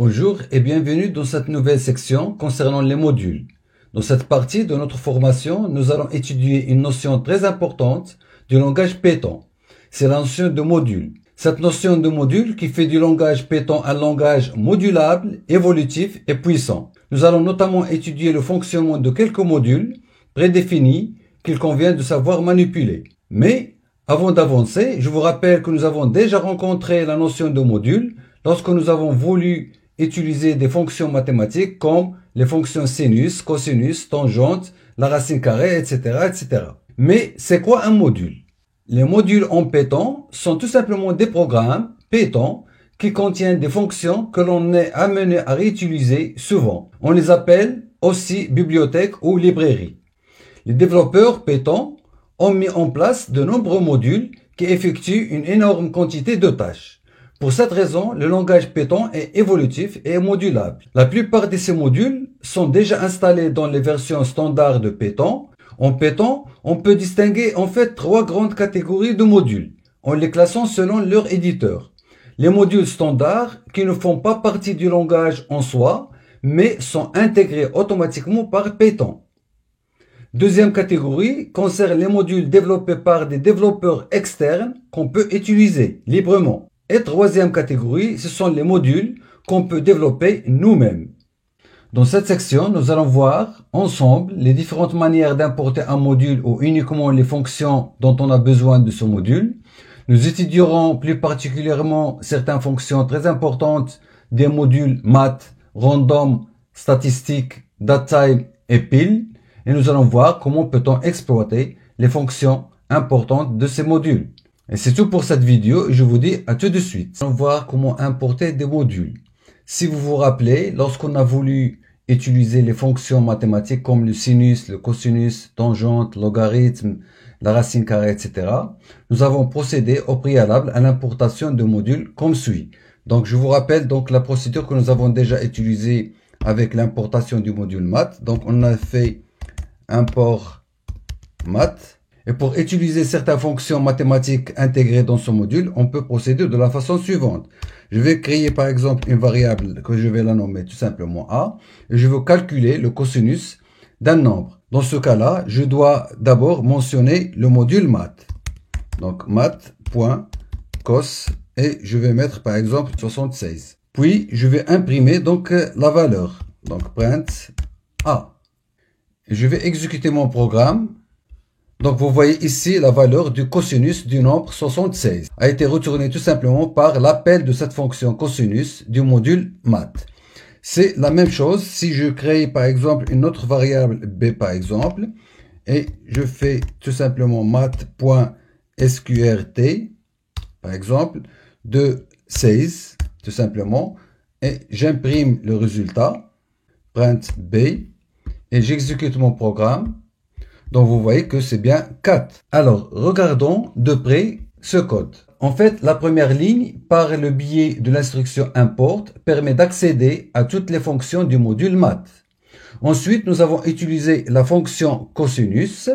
Bonjour et bienvenue dans cette nouvelle section concernant les modules. Dans cette partie de notre formation, nous allons étudier une notion très importante du langage Python. C'est la notion de module. Cette notion de module qui fait du langage Python un langage modulable, évolutif et puissant. Nous allons notamment étudier le fonctionnement de quelques modules prédéfinis qu'il convient de savoir manipuler. Mais avant d'avancer, je vous rappelle que nous avons déjà rencontré la notion de module lorsque nous avons voulu utiliser des fonctions mathématiques comme les fonctions sinus, cosinus, tangente, la racine carrée, etc., etc. Mais c'est quoi un module? Les modules en Python sont tout simplement des programmes Python qui contiennent des fonctions que l'on est amené à réutiliser souvent. On les appelle aussi bibliothèques ou librairies. Les développeurs Python ont mis en place de nombreux modules qui effectuent une énorme quantité de tâches. Pour cette raison, le langage Python est évolutif et modulable. La plupart de ces modules sont déjà installés dans les versions standards de Python. En Python, on peut distinguer en fait trois grandes catégories de modules, en les classant selon leur éditeur. Les modules standards qui ne font pas partie du langage en soi, mais sont intégrés automatiquement par Python. Deuxième catégorie concerne les modules développés par des développeurs externes qu'on peut utiliser librement. Et troisième catégorie, ce sont les modules qu'on peut développer nous-mêmes. Dans cette section, nous allons voir ensemble les différentes manières d'importer un module ou uniquement les fonctions dont on a besoin de ce module. Nous étudierons plus particulièrement certaines fonctions très importantes des modules math, random, statistique, datetime et pile. Et nous allons voir comment peut-on exploiter les fonctions importantes de ces modules. Et c'est tout pour cette vidéo et je vous dis à tout de suite. On va voir comment importer des modules. Si vous vous rappelez, lorsqu'on a voulu utiliser les fonctions mathématiques comme le sinus, le cosinus, tangente, logarithme, la racine carrée, etc., nous avons procédé au préalable à l'importation de modules comme suit. Donc je vous rappelle donc la procédure que nous avons déjà utilisée avec l'importation du module math. Donc on a fait import math. Et pour utiliser certaines fonctions mathématiques intégrées dans ce module, on peut procéder de la façon suivante. Je vais créer par exemple une variable que je vais la nommer tout simplement A. Et je veux calculer le cosinus d'un nombre. Dans ce cas-là, je dois d'abord mentionner le module math. Donc math.cos et je vais mettre par exemple 76. Puis je vais imprimer donc la valeur. Donc print A. Et je vais exécuter mon programme. Donc, vous voyez ici la valeur du cosinus du nombre 76 a été retournée tout simplement par l'appel de cette fonction cosinus du module math. C'est la même chose si je crée par exemple une autre variable b par exemple et je fais tout simplement math.sqrt par exemple de 16 tout simplement et j'imprime le résultat print b et j'exécute mon programme. Donc, vous voyez que c'est bien 4. Alors, regardons de près ce code. En fait, la première ligne, par le biais de l'instruction import, permet d'accéder à toutes les fonctions du module math. Ensuite, nous avons utilisé la fonction cosinus,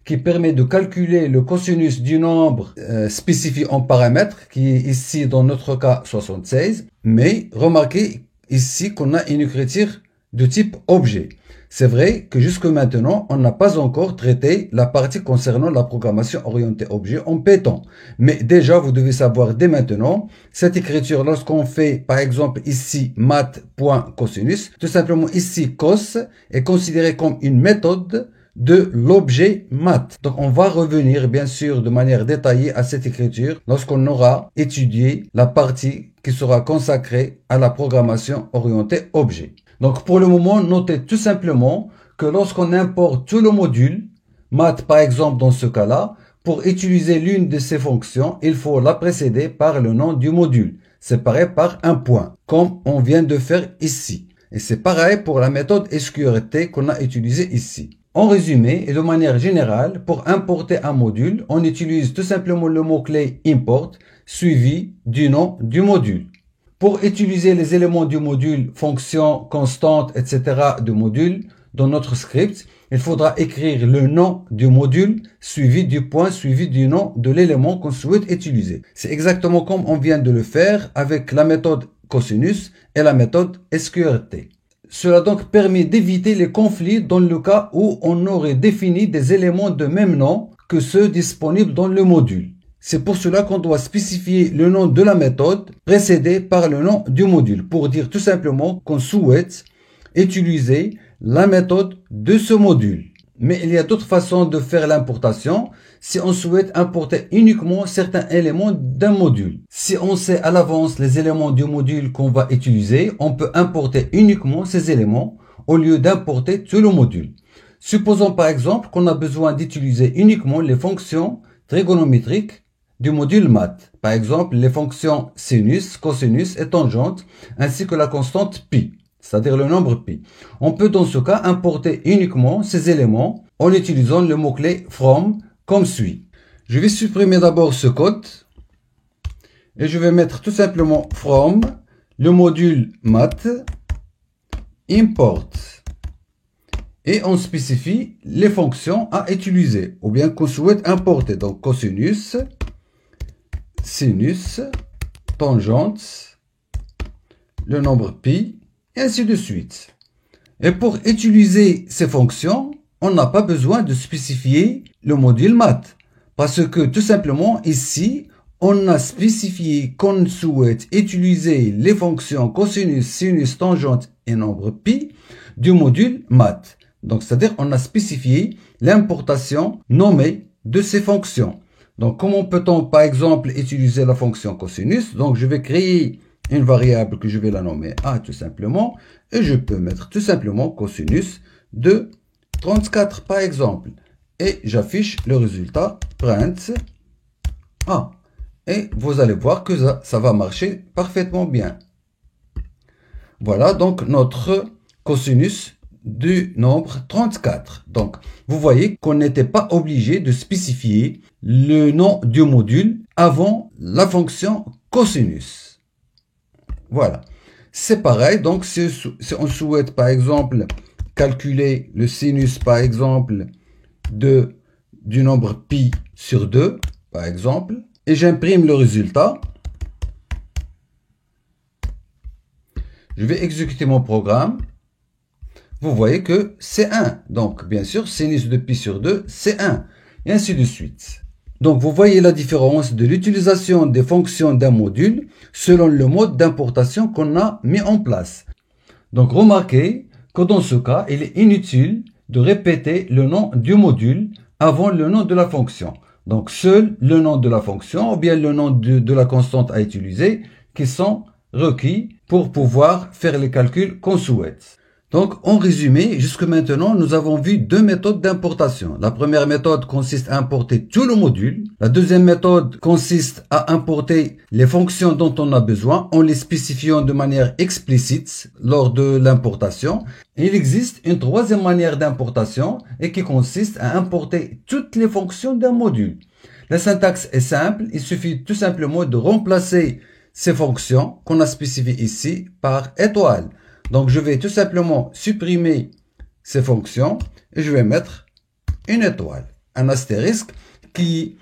qui permet de calculer le cosinus du nombre spécifié en paramètres, qui est ici, dans notre cas, 76. Mais, remarquez ici qu'on a une écriture de type objet. C'est vrai que jusque maintenant, on n'a pas encore traité la partie concernant la programmation orientée objet en Python. Mais déjà, vous devez savoir dès maintenant, cette écriture, lorsqu'on fait, par exemple, ici, math.cosinus, tout simplement ici, cos est considéré comme une méthode de l'objet math. Donc, on va revenir, bien sûr, de manière détaillée à cette écriture lorsqu'on aura étudié la partie qui sera consacrée à la programmation orientée objet. Donc, pour le moment, notez tout simplement que lorsqu'on importe tout le module, math par exemple dans ce cas-là, pour utiliser l'une de ces fonctions, il faut la précéder par le nom du module, séparé par un point, comme on vient de faire ici. Et c'est pareil pour la méthode sqrt qu'on a utilisée ici. En résumé et de manière générale, pour importer un module, on utilise tout simplement le mot-clé import suivi du nom du module. Pour utiliser les éléments du module, fonctions, constantes, etc. du module dans notre script, il faudra écrire le nom du module suivi du point suivi du nom de l'élément qu'on souhaite utiliser. C'est exactement comme on vient de le faire avec la méthode cosinus et la méthode SQRT. Cela donc permet d'éviter les conflits dans le cas où on aurait défini des éléments de même nom que ceux disponibles dans le module. C'est pour cela qu'on doit spécifier le nom de la méthode précédé par le nom du module pour dire tout simplement qu'on souhaite utiliser la méthode de ce module. Mais il y a d'autres façons de faire l'importation si on souhaite importer uniquement certains éléments d'un module. Si on sait à l'avance les éléments du module qu'on va utiliser, on peut importer uniquement ces éléments au lieu d'importer tout le module. Supposons par exemple qu'on a besoin d'utiliser uniquement les fonctions trigonométriques du module maths. Par exemple, les fonctions sinus, cosinus et tangente, ainsi que la constante pi, c'est-à-dire le nombre pi. On peut dans ce cas importer uniquement ces éléments en utilisant le mot-clé from comme suit. Je vais supprimer d'abord ce code et je vais mettre tout simplement from le module maths import et on spécifie les fonctions à utiliser ou bien qu'on souhaite importer. Donc cosinus, sinus, tangente, le nombre pi, et ainsi de suite. Et pour utiliser ces fonctions, on n'a pas besoin de spécifier le module maths. Parce que tout simplement, ici, on a spécifié qu'on souhaite utiliser les fonctions cosinus, sinus, tangente et nombre pi du module maths. Donc, c'est-à-dire, on a spécifié l'importation nommée de ces fonctions. Donc, comment peut-on, par exemple, utiliser la fonction cosinus? Donc, je vais créer une variable que je vais la nommer A tout simplement. Et je peux mettre tout simplement cosinus de 34 par exemple. Et j'affiche le résultat print A. Et vous allez voir que ça va marcher parfaitement bien. Voilà donc notre cosinus du nombre 34. Donc, vous voyez qu'on n'était pas obligé de spécifier le nom du module avant la fonction cosinus. Voilà. C'est pareil, donc si on souhaite par exemple calculer le sinus par exemple du nombre pi sur 2, par exemple, et j'imprime le résultat, je vais exécuter mon programme, vous voyez que c'est 1. Donc bien sûr, sinus de pi sur 2, c'est 1, et ainsi de suite. Donc, vous voyez la différence de l'utilisation des fonctions d'un module selon le mode d'importation qu'on a mis en place. Donc, remarquez que dans ce cas, il est inutile de répéter le nom du module avant le nom de la fonction. Donc, seul le nom de la fonction ou bien le nom de la constante à utiliser qui sont requis pour pouvoir faire les calculs qu'on souhaite. Donc, en résumé, jusque maintenant, nous avons vu deux méthodes d'importation. La première méthode consiste à importer tout le module. La deuxième méthode consiste à importer les fonctions dont on a besoin en les spécifiant de manière explicite lors de l'importation. Il existe une troisième manière d'importation et qui consiste à importer toutes les fonctions d'un module. La syntaxe est simple. Il suffit tout simplement de remplacer ces fonctions qu'on a spécifiées ici par étoile. Donc, je vais tout simplement supprimer ces fonctions et je vais mettre une étoile, un astérisque qui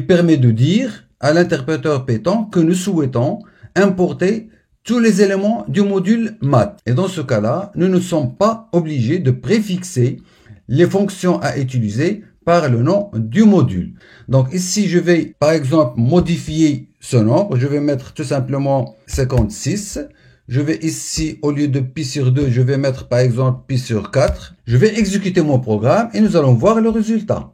permet de dire à l'interpréteur Python que nous souhaitons importer tous les éléments du module maths. Et dans ce cas-là, nous ne sommes pas obligés de préfixer les fonctions à utiliser par le nom du module. Donc ici, je vais par exemple modifier ce nombre. Je vais mettre tout simplement 56. Je vais ici, au lieu de pi sur 2, je vais mettre par exemple pi sur 4. Je vais exécuter mon programme et nous allons voir le résultat.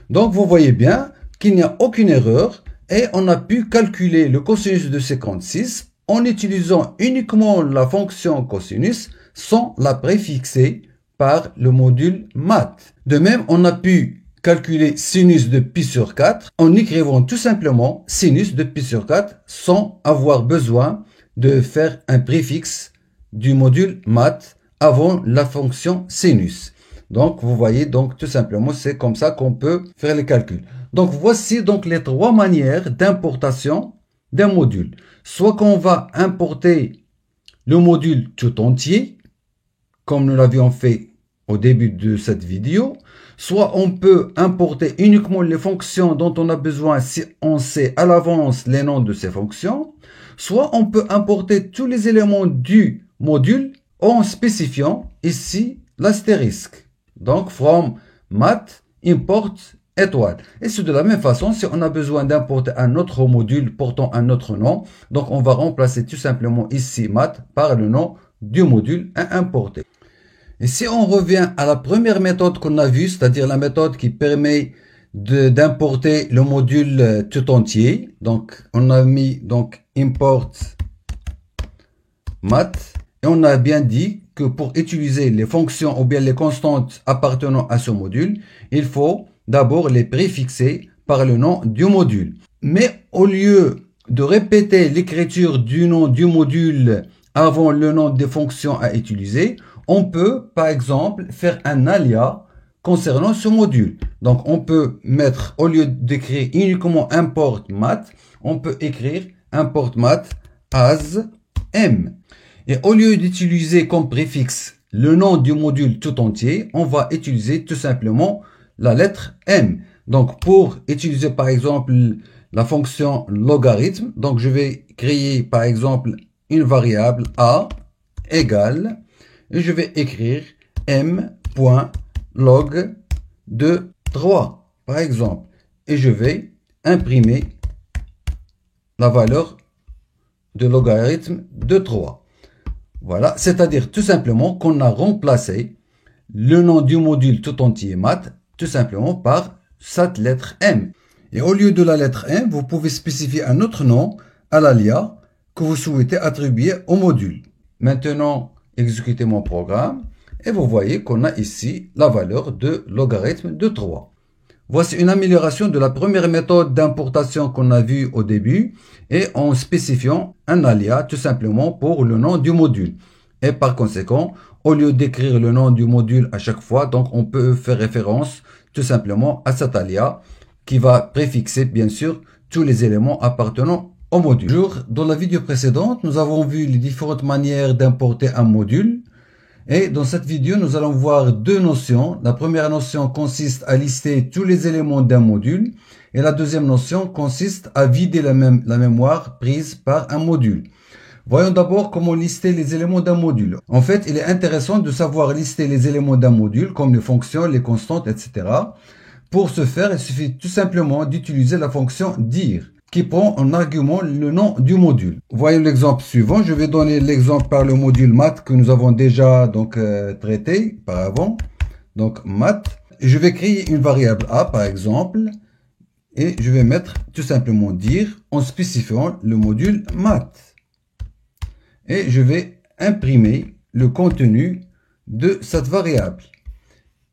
Donc, vous voyez bien qu'il n'y a aucune erreur et on a pu calculer le cosinus de 56 en utilisant uniquement la fonction cosinus sans la préfixer par le module maths. De même, on a pu calculer sinus de pi sur 4 en écrivant tout simplement sinus de pi sur 4 sans avoir besoin de faire un préfixe du module maths avant la fonction sinus. Donc, vous voyez, donc tout simplement, c'est comme ça qu'on peut faire les calculs. Donc, voici donc les trois manières d'importation d'un module. Soit qu'on va importer le module tout entier, comme nous l'avions fait au début de cette vidéo, soit on peut importer uniquement les fonctions dont on a besoin si on sait à l'avance les noms de ces fonctions, Soit on peut importer tous les éléments du module en spécifiant ici l'astérisque. Donc, from math, import étoile. Et c'est de la même façon, si on a besoin d'importer un autre module portant un autre nom, donc on va remplacer tout simplement ici math par le nom du module à importer. Et si on revient à la première méthode qu'on a vue, c'est-à-dire la méthode qui permet d'importer le module tout entier, donc on a mis donc import math, et on a bien dit que pour utiliser les fonctions ou bien les constantes appartenant à ce module, il faut d'abord les préfixer par le nom du module. Mais au lieu de répéter l'écriture du nom du module avant le nom des fonctions à utiliser, on peut par exemple faire un alias concernant ce module. Donc on peut mettre, au lieu d'écrire uniquement import math, on peut écrire import math as m. Et au lieu d'utiliser comme préfixe le nom du module tout entier, on va utiliser tout simplement la lettre m. Donc pour utiliser par exemple la fonction logarithme, donc je vais créer par exemple une variable a égale, et je vais écrire m.log de 3 par exemple, et je vais imprimer la valeur de logarithme de 3. Voilà, c'est-à-dire tout simplement qu'on a remplacé le nom du module tout entier math tout simplement par cette lettre M. Et au lieu de la lettre M, vous pouvez spécifier un autre nom à l'alias que vous souhaitez attribuer au module. Maintenant, exécutez mon programme et vous voyez qu'on a ici la valeur de logarithme de 3. Voici une amélioration de la première méthode d'importation qu'on a vue au début et en spécifiant un alias tout simplement pour le nom du module. Et par conséquent, au lieu d'écrire le nom du module à chaque fois, donc on peut faire référence tout simplement à cet alias qui va préfixer bien sûr tous les éléments appartenant au module. Dans la vidéo précédente, nous avons vu les différentes manières d'importer un module. Et dans cette vidéo, nous allons voir deux notions. La première notion consiste à lister tous les éléments d'un module. Et la deuxième notion consiste à vider la mémoire prise par un module. Voyons d'abord comment lister les éléments d'un module. En fait, il est intéressant de savoir lister les éléments d'un module, comme les fonctions, les constantes, etc. Pour ce faire, il suffit tout simplement d'utiliser la fonction dir, qui prend en argument le nom du module. Voyons l'exemple suivant. Je vais donner l'exemple par le module math que nous avons déjà traité par avant. Donc math. Je vais créer une variable a par exemple. Et je vais mettre tout simplement dir en spécifiant le module math. Et je vais imprimer le contenu de cette variable.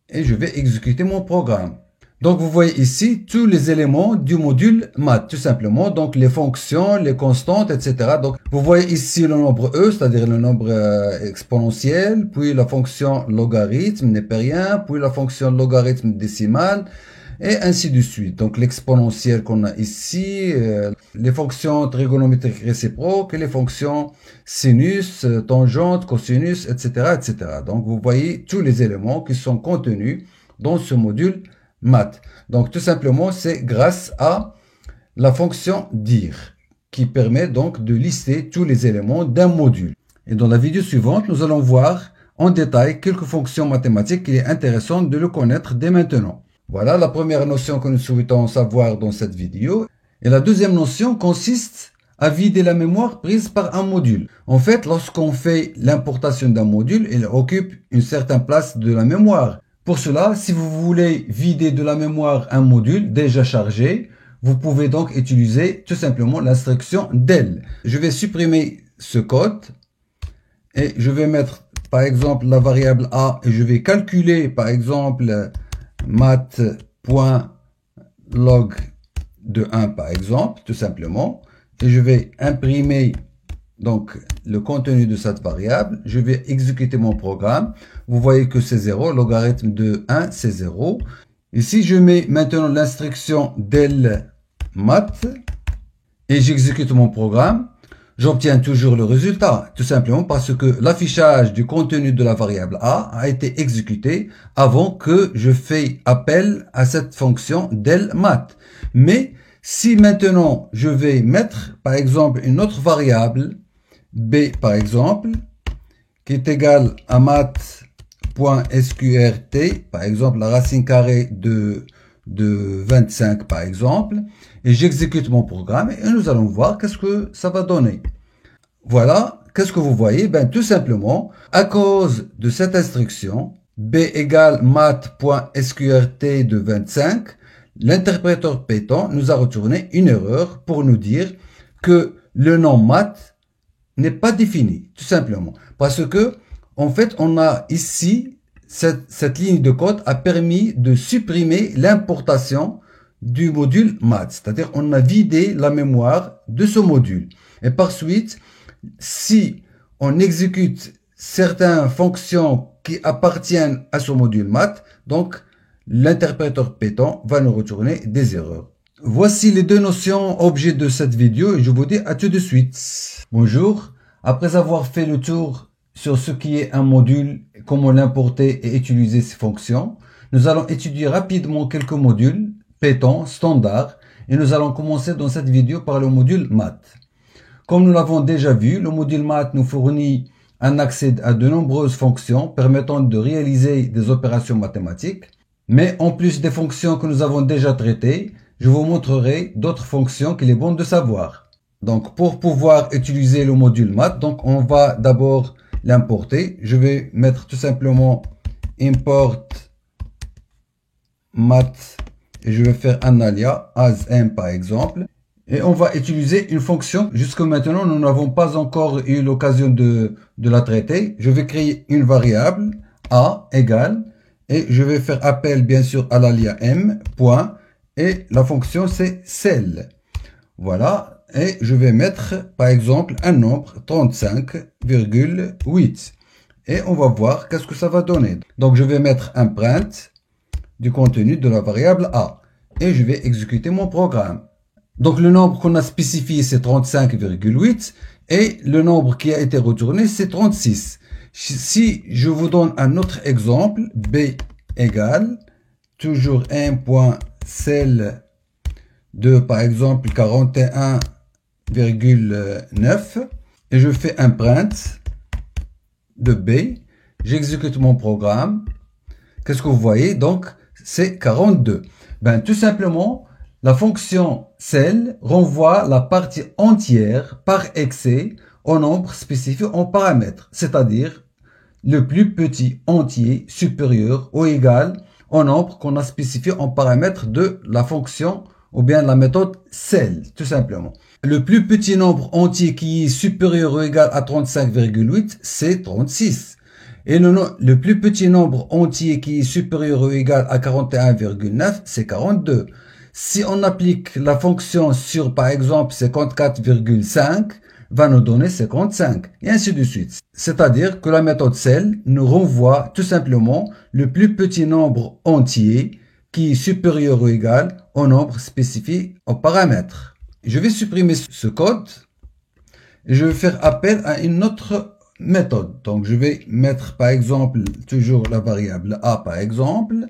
Et je vais exécuter mon programme. Donc, vous voyez ici tous les éléments du module math, tout simplement. Donc, les fonctions, les constantes, etc. Donc, vous voyez ici le nombre e, c'est-à-dire le nombre exponentiel, puis la fonction logarithme népérien, puis la fonction logarithme décimal, et ainsi de suite. Donc, l'exponentiel qu'on a ici, les fonctions trigonométriques réciproques, et les fonctions sinus, tangente, cosinus, etc., etc. Donc, vous voyez tous les éléments qui sont contenus dans ce module math. Donc tout simplement c'est grâce à la fonction dir qui permet donc de lister tous les éléments d'un module. Et dans la vidéo suivante, nous allons voir en détail quelques fonctions mathématiques qu'il est intéressant de le connaître dès maintenant. Voilà la première notion que nous souhaitons savoir dans cette vidéo. Et la deuxième notion consiste à vider la mémoire prise par un module. En fait, lorsqu'on fait l'importation d'un module, il occupe une certaine place de la mémoire. Pour cela, si vous voulez vider de la mémoire un module déjà chargé, vous pouvez donc utiliser tout simplement l'instruction del. Je vais supprimer ce code et je vais mettre par exemple la variable a et je vais calculer par exemple math.log de 1 par exemple, tout simplement. Et je vais imprimer donc le contenu de cette variable, je vais exécuter mon programme. Vous voyez que c'est 0, logarithme de 1, c'est 0. Ici, je mets maintenant l'instruction del math et j'exécute mon programme. J'obtiens toujours le résultat, tout simplement parce que l'affichage du contenu de la variable a été exécuté avant que je fasse appel à cette fonction del math. Mais Si maintenant je vais mettre par exemple une autre variable, b par exemple, qui est égale à math.sqrt, par exemple la racine carrée de 25 par exemple, et j'exécute mon programme et nous allons voir qu'est-ce que ça va donner. Voilà, qu'est-ce que vous voyez? Ben, tout simplement, à cause de cette instruction, b égale math.sqrt de 25, l'interpréteur Python nous a retourné une erreur pour nous dire que le nom math n'est pas défini, tout simplement. Parce que, en fait, on a ici, cette ligne de code a permis de supprimer l'importation du module math. C'est-à-dire, on a vidé la mémoire de ce module. Et par suite, si on exécute certaines fonctions qui appartiennent à ce module math, donc l'interpréteur Python va nous retourner des erreurs. Voici les deux notions objets de cette vidéo et je vous dis à tout de suite. Bonjour, après avoir fait le tour sur ce qui est un module, comment l'importer et utiliser ses fonctions, nous allons étudier rapidement quelques modules Python standard et nous allons commencer dans cette vidéo par le module math. Comme nous l'avons déjà vu, le module math nous fournit un accès à de nombreuses fonctions permettant de réaliser des opérations mathématiques. Mais en plus des fonctions que nous avons déjà traitées, je vous montrerai d'autres fonctions qu'il est bon de savoir. Donc pour pouvoir utiliser le module math, donc on va d'abord l'importer. Je vais mettre tout simplement import math et je vais faire un alias as_m par exemple. Et on va utiliser une fonction. Jusque maintenant, nous n'avons pas encore eu l'occasion de la traiter. Je vais créer une variable a égale et je vais faire appel bien sûr à l'alias m point et la fonction c'est cell. Voilà. Et je vais mettre par exemple un nombre 35,8 et on va voir qu'est-ce que ça va donner. Donc je vais mettre un print du contenu de la variable a et je vais exécuter mon programme. Donc le nombre qu'on a spécifié c'est 35,8 et le nombre qui a été retourné c'est 36. Si je vous donne un autre exemple, b égale toujours m.cell de par exemple 41,9 et je fais un print de b, j'exécute mon programme. Qu'est-ce que vous voyez? Donc c'est 42. Ben tout simplement la fonction cell renvoie la partie entière par excès au nombre spécifié en paramètre, c'est-à-dire le plus petit entier supérieur ou égal au nombre qu'on a spécifié en paramètre de la fonction ou bien la méthode cell, tout simplement. Le plus petit nombre entier qui est supérieur ou égal à 35,8, c'est 36. Et le plus petit nombre entier qui est supérieur ou égal à 41,9, c'est 42. Si on applique la fonction sur, par exemple, 54,5, va nous donner 55, et ainsi de suite. C'est-à-dire que la méthode cell nous renvoie tout simplement le plus petit nombre entier qui est supérieur ou égal au nombre spécifié au paramètre. Je vais supprimer ce code et je vais faire appel à une autre méthode. Donc je vais mettre par exemple toujours la variable a par exemple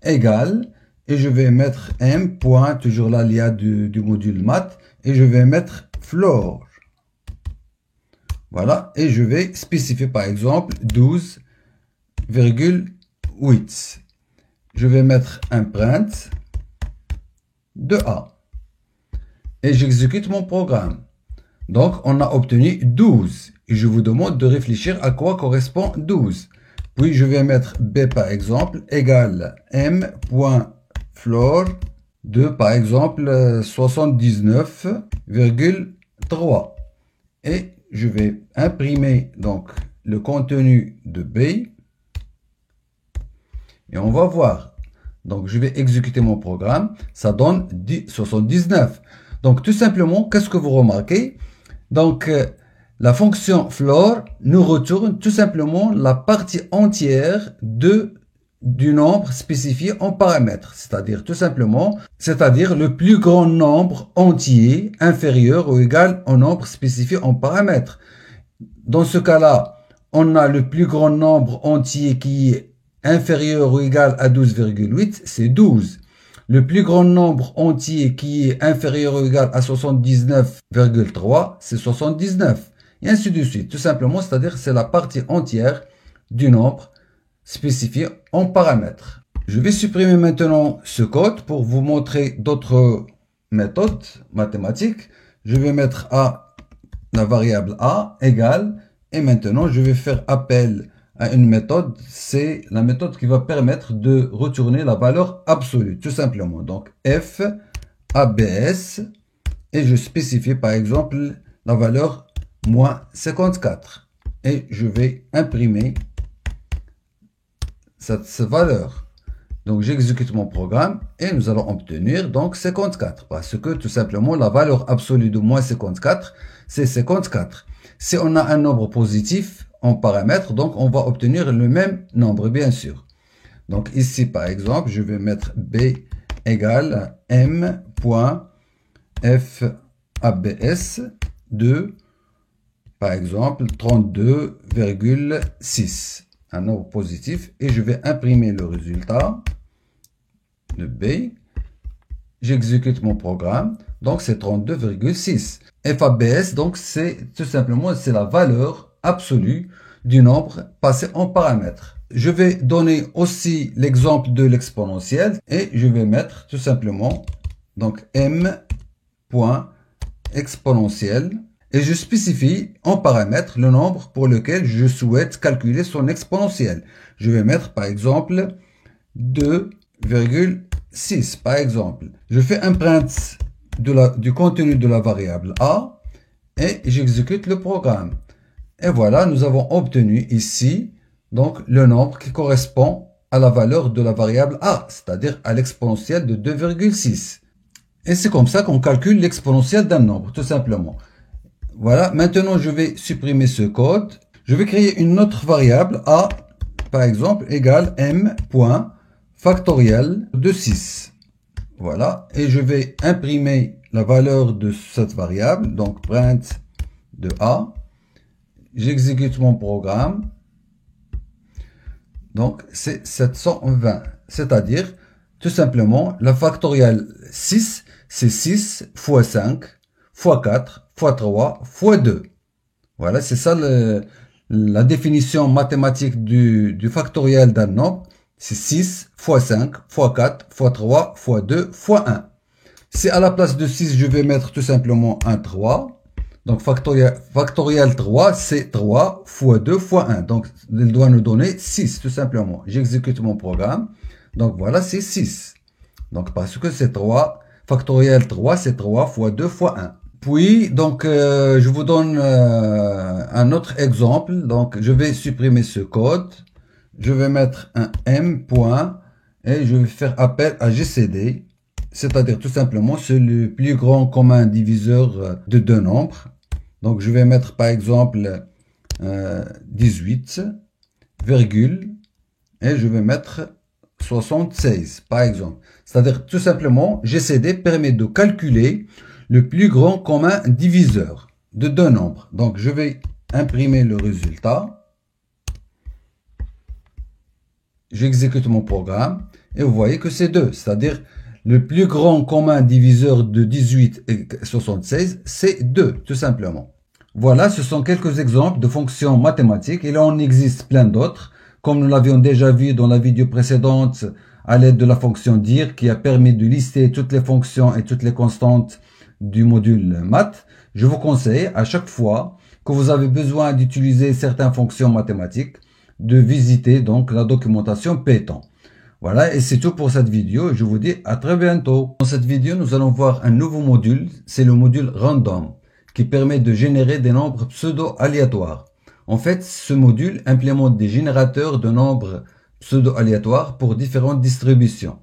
égale et je vais mettre m point toujours l'alias du module math et je vais mettre floor. Voilà, et je vais spécifier par exemple 12,8. Je vais mettre un print de A. Et j'exécute mon programme. Donc, on a obtenu 12. Et je vous demande de réfléchir à quoi correspond 12. Puis, je vais mettre B par exemple égale m.floor de par exemple 79,3. Et je vais imprimer donc le contenu de B et on va voir. Donc je vais exécuter mon programme, ça donne 79. Donc tout simplement, qu'est-ce que vous remarquez? Donc la fonction floor nous retourne tout simplement la partie entière du nombre spécifié en paramètre, c'est-à-dire tout simplement, c'est-à-dire le plus grand nombre entier inférieur ou égal au nombre spécifié en paramètre. Dans ce cas-là, on a le plus grand nombre entier qui est inférieur ou égal à 12,8, c'est 12. Le plus grand nombre entier qui est inférieur ou égal à 79,3, c'est 79. Et ainsi de suite. Tout simplement, c'est-à-dire c'est la partie entière du nombre spécifié en paramètres. Je vais supprimer maintenant ce code pour vous montrer d'autres méthodes mathématiques. Je vais mettre a, la variable a égale, et maintenant je vais faire appel à une méthode, c'est la méthode qui va permettre de retourner la valeur absolue, tout simplement. Donc f abs, et je spécifie par exemple la valeur moins 54, et je vais imprimer cette valeur. Donc j'exécute mon programme et nous allons obtenir donc 54, parce que tout simplement la valeur absolue de moins 54 c'est 54. Si on a un nombre positif en paramètre, donc on va obtenir le même nombre bien sûr. Donc ici par exemple je vais mettre b égale m.f abs de par exemple 32,6, un nombre positif, et je vais imprimer le résultat de B. J'exécute mon programme, donc c'est 32,6. FABS, donc c'est tout simplement c'est la valeur absolue du nombre passé en paramètres. Je vais donner aussi l'exemple de l'exponentielle et je vais mettre tout simplement donc m.exponentielle et je spécifie en paramètre le nombre pour lequel je souhaite calculer son exponentielle. Je vais mettre par exemple 2,6 par exemple. Je fais un print du contenu de la variable a et j'exécute le programme. Et voilà, nous avons obtenu ici donc le nombre qui correspond à la valeur de la variable a, c'est-à-dire à l'exponentielle de 2,6. Et c'est comme ça qu'on calcule l'exponentielle d'un nombre, tout simplement. Voilà, maintenant je vais supprimer ce code. Je vais créer une autre variable a, par exemple, égale m.factoriel de 6. Voilà, et je vais imprimer la valeur de cette variable, donc print de a. J'exécute mon programme. Donc c'est 720, c'est-à-dire tout simplement la factorielle 6, c'est 6 fois 5 fois 4 fois 3 fois 2. Voilà, c'est ça la définition mathématique du factoriel d'un nombre. C'est 6 fois 5 fois 4 fois 3 fois 2 fois 1. Si à la place de 6, je vais mettre tout simplement un 3. Donc factoriel 3, c'est 3 fois 2 fois 1. Donc il doit nous donner 6 tout simplement. J'exécute mon programme. Donc voilà, c'est 6. Donc parce que c'est 3. Factoriel 3, c'est 3 fois 2 fois 1. Puis, donc, je vous donne un autre exemple. Donc, je vais supprimer ce code. Je vais mettre un m point et je vais faire appel à GCD. C'est-à-dire tout simplement, c'est le plus grand commun diviseur de deux nombres. Donc, je vais mettre par exemple 18, virgule, et je vais mettre 76, par exemple. C'est-à-dire tout simplement, GCD permet de calculer le plus grand commun diviseur de deux nombres. Donc, je vais imprimer le résultat. J'exécute mon programme et vous voyez que c'est 2. C'est-à-dire, le plus grand commun diviseur de 18 et 76, c'est 2, tout simplement. Voilà, ce sont quelques exemples de fonctions mathématiques. Il en existe plein d'autres, comme nous l'avions déjà vu dans la vidéo précédente, à l'aide de la fonction dir, qui a permis de lister toutes les fonctions et toutes les constantes du module maths. Je vous conseille à chaque fois que vous avez besoin d'utiliser certaines fonctions mathématiques, de visiter donc la documentation Python. Voilà, et c'est tout pour cette vidéo. Je vous dis à très bientôt. Dans cette vidéo, nous allons voir un nouveau module. C'est le module random, qui permet de générer des nombres pseudo-aléatoires. En fait, ce module implémente des générateurs de nombres pseudo-aléatoires pour différentes distributions.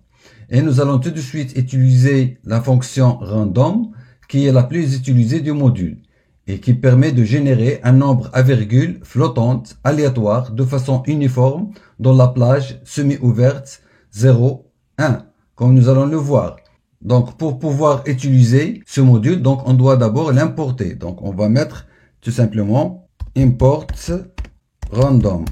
Et nous allons tout de suite utiliser la fonction random, qui est la plus utilisée du module, et qui permet de générer un nombre à virgule flottante aléatoire de façon uniforme dans la plage semi-ouverte 0, 1, comme nous allons le voir. Donc, pour pouvoir utiliser ce module, donc on doit d'abord l'importer. Donc, on va mettre tout simplement import random.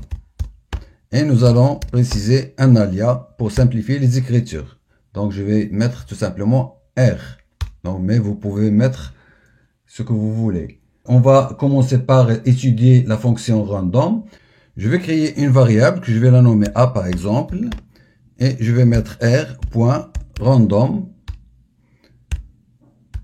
Et nous allons préciser un alias pour simplifier les écritures. Donc, je vais mettre tout simplement R. Donc, mais vous pouvez mettre ce que vous voulez. On va commencer par étudier la fonction random. Je vais créer une variable que je vais la nommer A par exemple. Et je vais mettre R.random.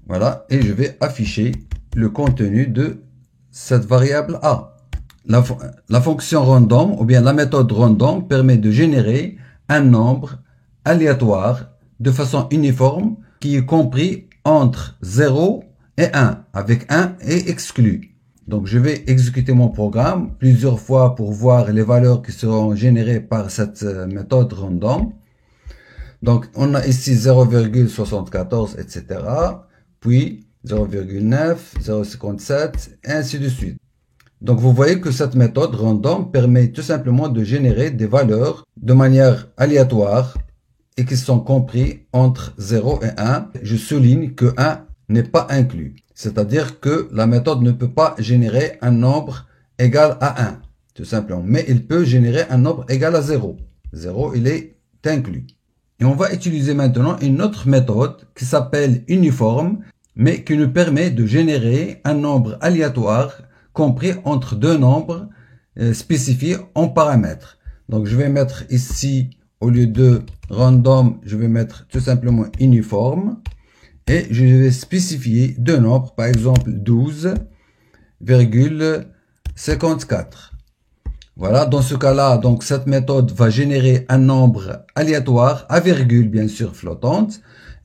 Voilà. Et je vais afficher le contenu de cette variable A. La fonction random ou bien la méthode random permet de générer un nombre aléatoire de façon uniforme qui est compris entre 0 et 1, avec 1 et exclu. Donc je vais exécuter mon programme plusieurs fois pour voir les valeurs qui seront générées par cette méthode random. Donc on a ici 0,74, etc. Puis 0,9, 0,57, et ainsi de suite. Donc vous voyez que cette méthode random permet tout simplement de générer des valeurs de manière aléatoire et qui sont compris entre 0 et 1. Je souligne que 1 n'est pas inclus. C'est-à-dire que la méthode ne peut pas générer un nombre égal à 1, tout simplement. Mais il peut générer un nombre égal à 0. 0, il est inclus. Et on va utiliser maintenant une autre méthode qui s'appelle uniforme, mais qui nous permet de générer un nombre aléatoire compris entre deux nombres spécifiés en paramètres. Donc je vais mettre ici, au lieu de random, je vais mettre tout simplement uniforme. Et je vais spécifier deux nombres, par exemple 12,54. Voilà, dans ce cas-là, donc cette méthode va générer un nombre aléatoire à virgule, bien sûr, flottante,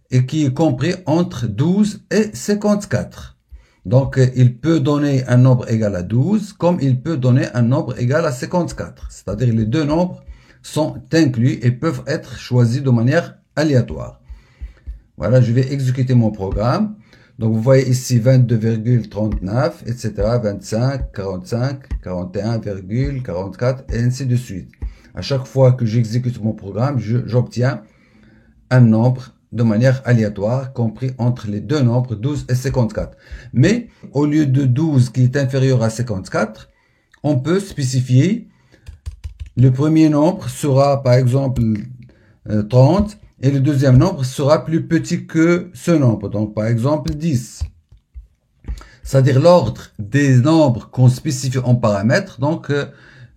et qui est compris entre 12 et 54. Donc, il peut donner un nombre égal à 12, comme il peut donner un nombre égal à 54. C'est-à-dire les deux nombres sont inclus et peuvent être choisis de manière aléatoire. Voilà, je vais exécuter mon programme. Donc, vous voyez ici 22,39, etc., 25, 45, 41,44, et ainsi de suite. À chaque fois que j'exécute mon programme, j'obtiens un nombre de manière aléatoire, compris entre les deux nombres 12 et 54. Mais, au lieu de 12 qui est inférieur à 54, on peut spécifier le premier nombre sera, par exemple, 30, et le deuxième nombre sera plus petit que ce nombre. Donc, par exemple, 10. C'est-à-dire l'ordre des nombres qu'on spécifie en paramètres, donc,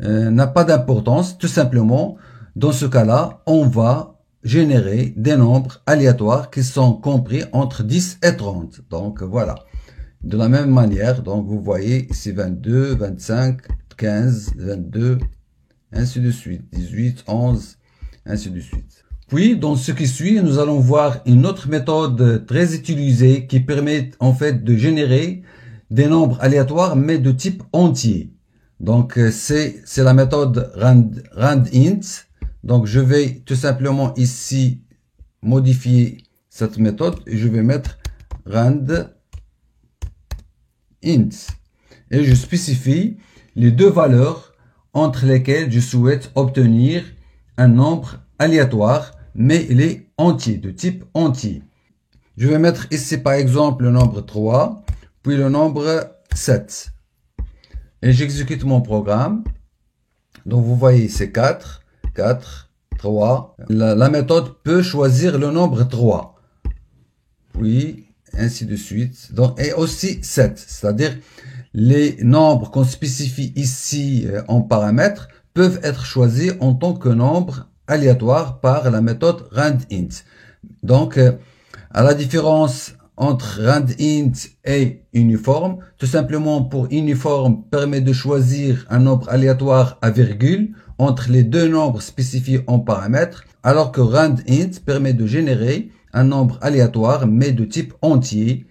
n'a pas d'importance. Tout simplement, dans ce cas-là, on va générer des nombres aléatoires qui sont compris entre 10 et 30. Donc, voilà. De la même manière, donc, vous voyez ici 22, 25, 15, 22, ainsi de suite. 18, 11, ainsi de suite. Puis, dans ce qui suit, nous allons voir une autre méthode très utilisée qui permet en fait de générer des nombres aléatoires mais de type entier. Donc, c'est la méthode randint. Donc, je vais tout simplement ici modifier cette méthode et je vais mettre randint. Et je spécifie les deux valeurs entre lesquelles je souhaite obtenir un nombre aléatoire, mais il est entier, de type entier. Je vais mettre ici par exemple le nombre 3, puis le nombre 7. Et j'exécute mon programme. Donc vous voyez, c'est 4, 4, 3. La méthode peut choisir le nombre 3. Puis, ainsi de suite. Donc, et aussi 7. C'est-à-dire, les nombres qu'on spécifie ici en paramètres peuvent être choisis en tant que nombre aléatoire par la méthode randint. Donc, à la différence entre randint et uniforme, tout simplement pour uniforme permet de choisir un nombre aléatoire à virgule entre les deux nombres spécifiés en paramètres, alors que randint permet de générer un nombre aléatoire mais de type entier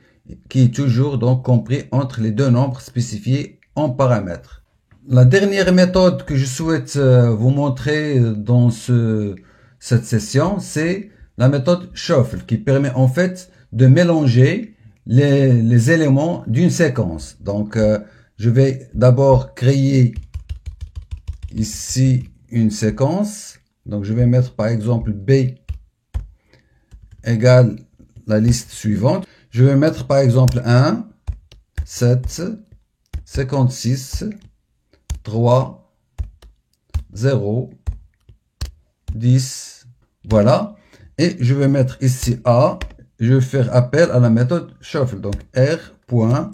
qui est toujours donc compris entre les deux nombres spécifiés en paramètres. La dernière méthode que je souhaite vous montrer dans cette session, c'est la méthode shuffle qui permet en fait de mélanger les éléments d'une séquence. Donc, je vais d'abord créer ici une séquence. Donc, je vais mettre par exemple B égale la liste suivante. Je vais mettre par exemple 1, 7, 56, 3, 0, 10, voilà. Et je vais mettre ici A. Je vais faire appel à la méthode shuffle. Donc R.shuffle.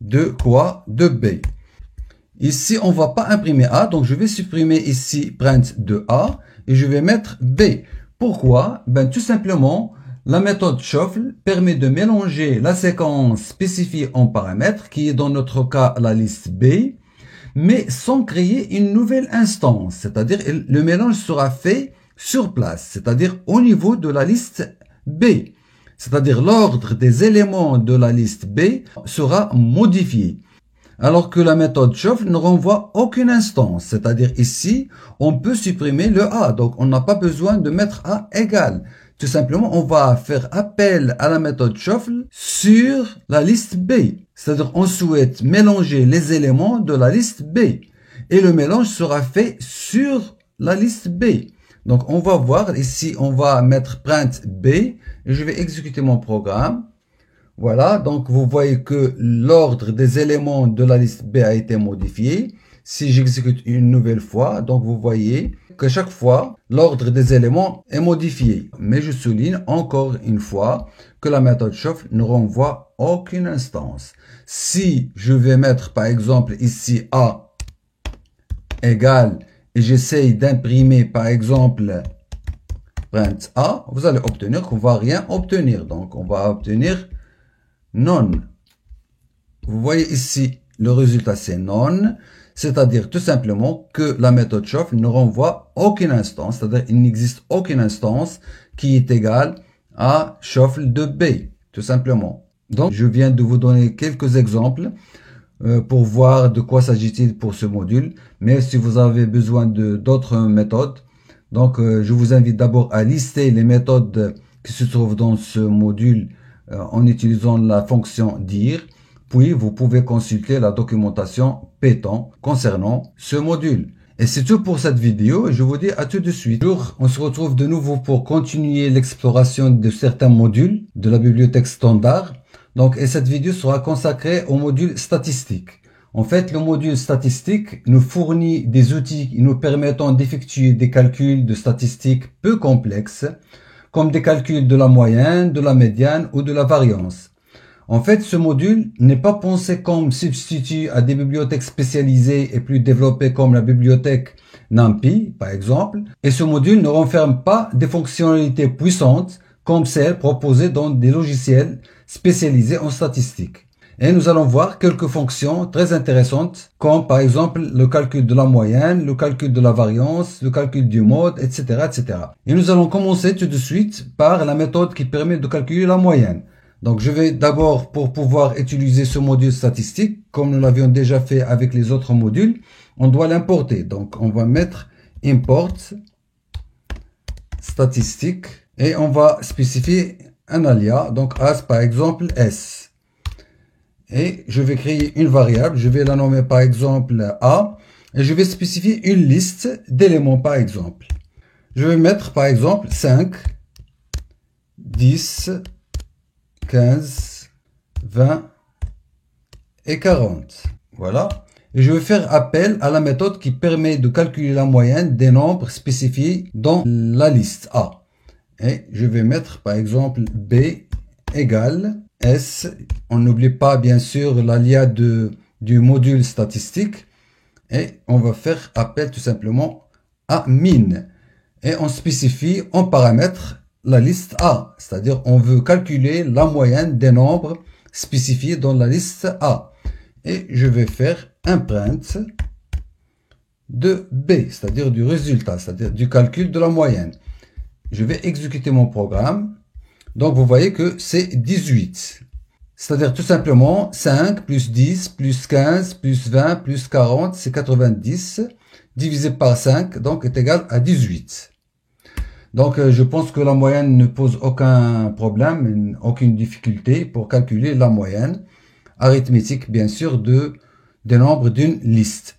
De quoi? De B. Ici, on ne va pas imprimer A. Donc je vais supprimer ici print de A. Et je vais mettre B. Pourquoi? Ben, tout simplement, la méthode shuffle permet de mélanger la séquence spécifiée en paramètres, qui est dans notre cas la liste B, mais sans créer une nouvelle instance. C'est-à-dire, le mélange sera fait sur place, c'est-à-dire au niveau de la liste B. C'est-à-dire, l'ordre des éléments de la liste B sera modifié. Alors que la méthode shuffle ne renvoie aucune instance. C'est-à-dire ici, on peut supprimer le A. Donc, on n'a pas besoin de mettre A égal. Tout simplement, on va faire appel à la méthode shuffle sur la liste B. C'est-à-dire, on souhaite mélanger les éléments de la liste B. Et le mélange sera fait sur la liste B. Donc, on va voir ici, on va mettre print B. Et je vais exécuter mon programme. Voilà, donc vous voyez que l'ordre des éléments de la liste B a été modifié. Si j'exécute une nouvelle fois, donc vous voyez que chaque fois, l'ordre des éléments est modifié. Mais je souligne encore une fois que la méthode shuffle ne renvoie aucune instance. Si je vais mettre par exemple ici A égale et j'essaye d'imprimer par exemple print A, vous allez obtenir qu'on va rien obtenir. Donc on va obtenir none. Vous voyez ici, le résultat c'est none, c'est-à-dire tout simplement que la méthode shuffle ne renvoie aucune instance, c'est-à-dire il n'existe aucune instance qui est égale à shuffle de B, tout simplement. Donc, je viens de vous donner quelques exemples pour voir de quoi s'agit-il pour ce module, mais si vous avez besoin d'autres méthodes, donc je vous invite d'abord à lister les méthodes qui se trouvent dans ce module en utilisant la fonction dire, puis vous pouvez consulter la documentation Python concernant ce module. Et c'est tout pour cette vidéo et je vous dis à tout de suite. On se retrouve de nouveau pour continuer l'exploration de certains modules de la bibliothèque standard. Donc, et cette vidéo sera consacrée au module statistique. En fait, le module statistique nous fournit des outils nous permettant d'effectuer des calculs de statistiques peu complexes, comme des calculs de la moyenne, de la médiane ou de la variance. En fait, ce module n'est pas pensé comme substitut à des bibliothèques spécialisées et plus développées comme la bibliothèque NumPy, par exemple. Et ce module ne renferme pas des fonctionnalités puissantes comme celles proposées dans des logiciels spécialisés en statistique. Et nous allons voir quelques fonctions très intéressantes, comme par exemple le calcul de la moyenne, le calcul de la variance, le calcul du mode, etc., etc. Et nous allons commencer tout de suite par la méthode qui permet de calculer la moyenne. Donc je vais d'abord, pour pouvoir utiliser ce module statistique, comme nous l'avions déjà fait avec les autres modules, on doit l'importer. Donc on va mettre import statistique et on va spécifier un alias, donc as par exemple s. Et je vais créer une variable, je vais la nommer par exemple A, et je vais spécifier une liste d'éléments par exemple. Je vais mettre par exemple 5, 10, 15, 20 et 40. Voilà. Et je vais faire appel à la méthode qui permet de calculer la moyenne des nombres spécifiés dans la liste A. Et je vais mettre par exemple B égale S. On n'oublie pas bien sûr l'alias du module statistique. Et on va faire appel tout simplement à min. Et on spécifie en paramètre la liste A. C'est-à-dire on veut calculer la moyenne des nombres spécifiés dans la liste A. Et je vais faire un print de B, c'est-à-dire du résultat, c'est-à-dire du calcul de la moyenne. Je vais exécuter mon programme. Donc, vous voyez que c'est 18. C'est-à-dire tout simplement 5 plus 10 plus 15 plus 20 plus 40, c'est 90. Divisé par 5, donc est égal à 18. Donc, je pense que la moyenne ne pose aucun problème, aucune difficulté pour calculer la moyenne arithmétique, bien sûr, des nombres d'une liste.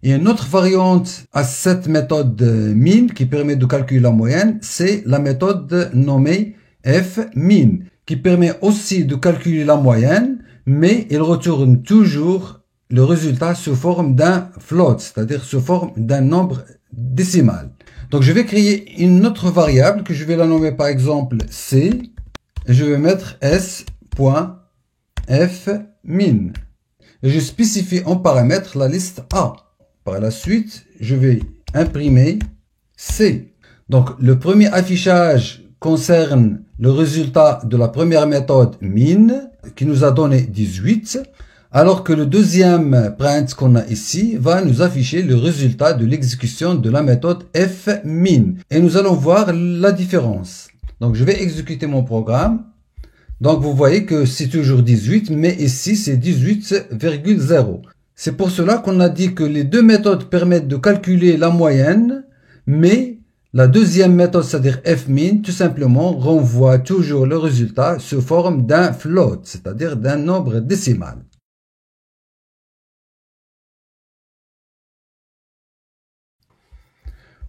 Et une autre variante à cette méthode min qui permet de calculer la moyenne, c'est la méthode nommée fmin, qui permet aussi de calculer la moyenne, mais il retourne toujours le résultat sous forme d'un float, c'est-à-dire sous forme d'un nombre décimal. Donc je vais créer une autre variable que je vais la nommer par exemple C. Et je vais mettre s.fmin. Et je spécifie en paramètre la liste A. Par la suite, je vais imprimer C. Donc le premier affichage concerne le résultat de la première méthode min qui nous a donné 18, alors que le deuxième print qu'on a ici va nous afficher le résultat de l'exécution de la méthode fmin. Et nous allons voir la différence. Donc je vais exécuter mon programme. Donc vous voyez que c'est toujours 18, mais ici c'est 18,0. C'est pour cela qu'on a dit que les deux méthodes permettent de calculer la moyenne, mais la deuxième méthode, c'est-à-dire fmin, tout simplement renvoie toujours le résultat sous forme d'un float, c'est-à-dire d'un nombre décimal.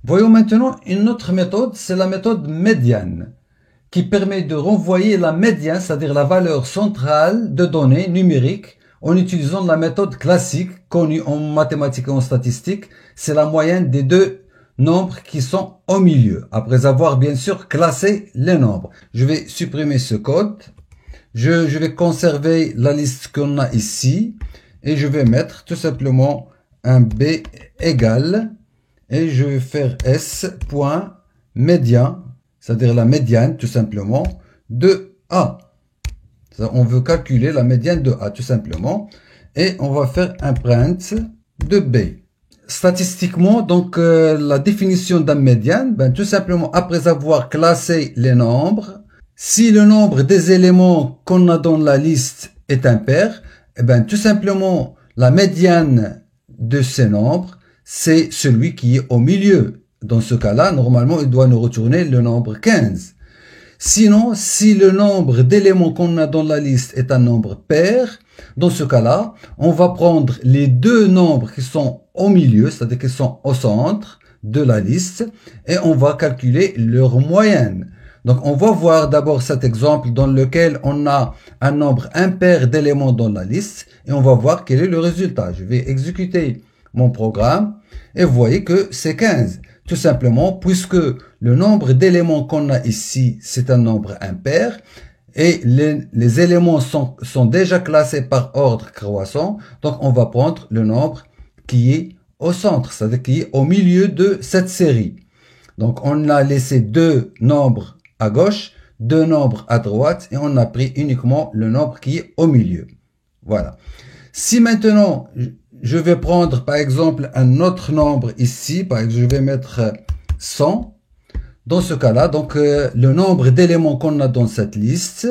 Voyons maintenant une autre méthode, c'est la méthode médiane, qui permet de renvoyer la médiane, c'est-à-dire la valeur centrale de données numériques, en utilisant la méthode classique connue en mathématiques et en statistique, c'est la moyenne des deux nombres qui sont au milieu, après avoir bien sûr classé les nombres. Je vais supprimer ce code, je vais conserver la liste qu'on a ici, et je vais mettre tout simplement un B égale, et je vais faire s.médian, c'est-à-dire la médiane tout simplement, de A. On veut calculer la médiane de A tout simplement. Et on va faire un print de B. Statistiquement, donc la définition d'un médiane, tout simplement après avoir classé les nombres, si le nombre des éléments qu'on a dans la liste est impair, tout simplement la médiane de ces nombres, c'est celui qui est au milieu. Dans ce cas-là, normalement, il doit nous retourner le nombre 15. Sinon, si le nombre d'éléments qu'on a dans la liste est un nombre pair, dans ce cas-là, on va prendre les deux nombres qui sont au milieu, c'est-à-dire qui sont au centre de la liste, et on va calculer leur moyenne. Donc, on va voir d'abord cet exemple dans lequel on a un nombre impair d'éléments dans la liste, et on va voir quel est le résultat. Je vais exécuter mon programme, et vous voyez que c'est 15. Tout simplement, puisque le nombre d'éléments qu'on a ici, c'est un nombre impair, et les éléments sont déjà classés par ordre croissant, donc on va prendre le nombre qui est au centre, c'est-à-dire qui est au milieu de cette série. Donc on a laissé deux nombres à gauche, deux nombres à droite, et on a pris uniquement le nombre qui est au milieu. Voilà. Si maintenant, je vais prendre par exemple un autre nombre ici, par exemple je vais mettre 100. Dans ce cas-là, donc le nombre d'éléments qu'on a dans cette liste,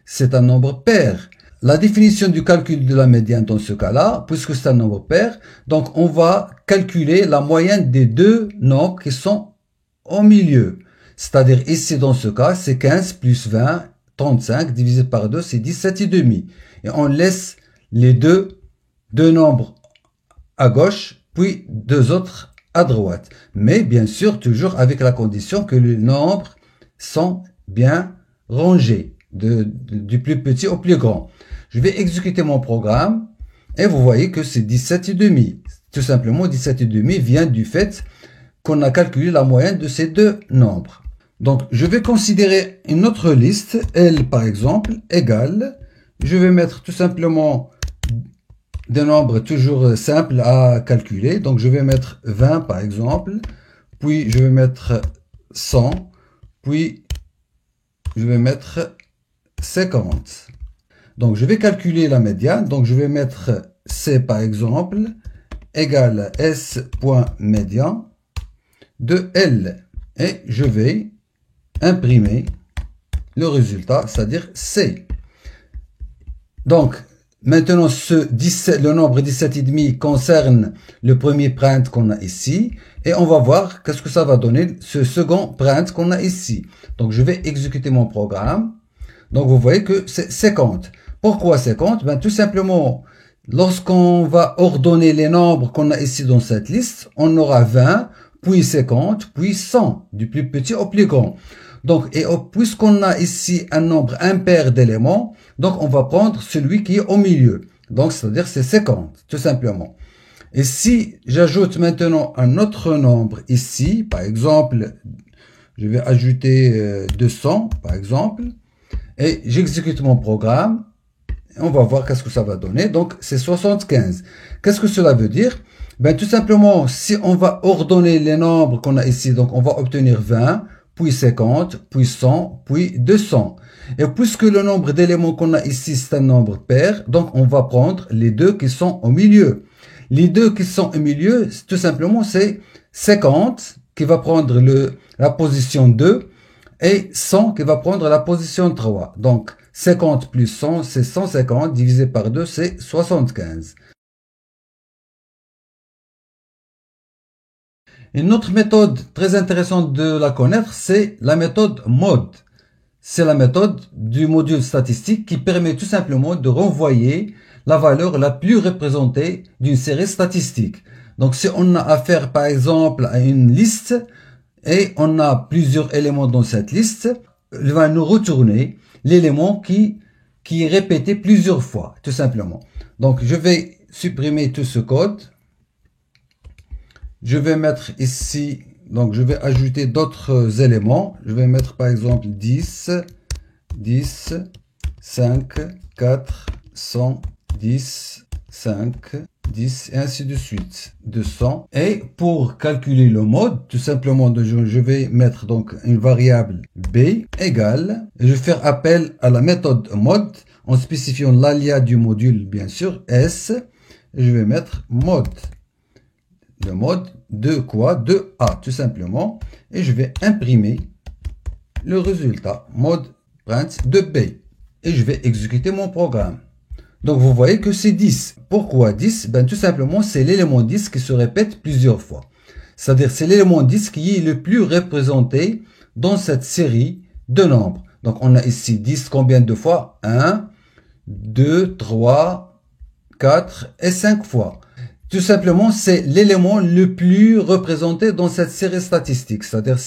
c'est un nombre pair. La définition du calcul de la médiane dans ce cas-là, puisque c'est un nombre pair, donc on va calculer la moyenne des deux nombres qui sont au milieu. C'est-à-dire ici dans ce cas, c'est 15 plus 20, 35 divisé par 2, c'est 17,5. Et on laisse les deux nombres à gauche, puis deux autres à droite. Mais bien sûr, toujours avec la condition que les nombres sont bien rangés, du plus petit au plus grand. Je vais exécuter mon programme, et vous voyez que c'est 17,5. Tout simplement, 17,5 vient du fait qu'on a calculé la moyenne de ces deux nombres. Donc, je vais considérer une autre liste, L par exemple, égale, je vais mettre tout simplement des nombres toujours simples à calculer. Donc, je vais mettre 20 par exemple, puis je vais mettre 100, puis je vais mettre 50. Donc, je vais calculer la médiane. Donc, je vais mettre C par exemple, égale S.médian de L. Et je vais imprimer le résultat, c'est-à-dire C. Donc, maintenant, le nombre 17,5 concerne le premier print qu'on a ici. Et on va voir qu'est-ce que ça va donner ce second print qu'on a ici. Donc, je vais exécuter mon programme. Donc, vous voyez que c'est 50. Pourquoi 50? Tout simplement, lorsqu'on va ordonner les nombres qu'on a ici dans cette liste, on aura 20, puis 50, puis 100, du plus petit au plus grand. Donc, puisqu'on a ici un nombre impair d'éléments, donc on va prendre celui qui est au milieu. Donc, c'est-à-dire c'est 50, tout simplement. Et si j'ajoute maintenant un autre nombre ici, par exemple, je vais ajouter 200, par exemple, et j'exécute mon programme, on va voir qu'est-ce que ça va donner. Donc, c'est 75. Qu'est-ce que cela veut dire? Ben, tout simplement, si on va ordonner les nombres qu'on a ici, donc on va obtenir 20, puis 50, puis 100, puis 200. Et puisque le nombre d'éléments qu'on a ici, c'est un nombre pair, donc on va prendre les deux qui sont au milieu. Les deux qui sont au milieu, tout simplement, c'est 50 qui va prendre la position 2 et 100 qui va prendre la position 3. Donc, 50 plus 100, c'est 150, divisé par 2, c'est 75. Une autre méthode très intéressante de la connaître, c'est la méthode MOD. C'est la méthode du module statistique qui permet tout simplement de renvoyer la valeur la plus représentée d'une série statistique. Donc, si on a affaire, par exemple, à une liste et on a plusieurs éléments dans cette liste, il va nous retourner l'élément qui est répété plusieurs fois, tout simplement. Donc, je vais supprimer tout ce code. Je vais mettre ici, donc je vais ajouter d'autres éléments. Je vais mettre par exemple 10, 10, 5, 4, 100, 10, 5, 10 et ainsi de suite, 200. Et pour calculer le mode, tout simplement, je vais mettre donc une variable b égale, et je vais faire appel à la méthode mode en spécifiant l'alias du module, bien sûr, s, et je vais mettre mode. Le mode de quoi? De A, tout simplement. Et je vais imprimer le résultat, mode print de B. Et je vais exécuter mon programme. Donc, vous voyez que c'est 10. Pourquoi 10? Ben, tout simplement, c'est l'élément 10 qui se répète plusieurs fois. C'est-à-dire, c'est l'élément 10 qui est le plus représenté dans cette série de nombres. Donc, on a ici 10 combien de fois? 1, 2, 3, 4 et 5 fois. Tout simplement, c'est l'élément le plus représenté dans cette série statistique. C'est-à-dire,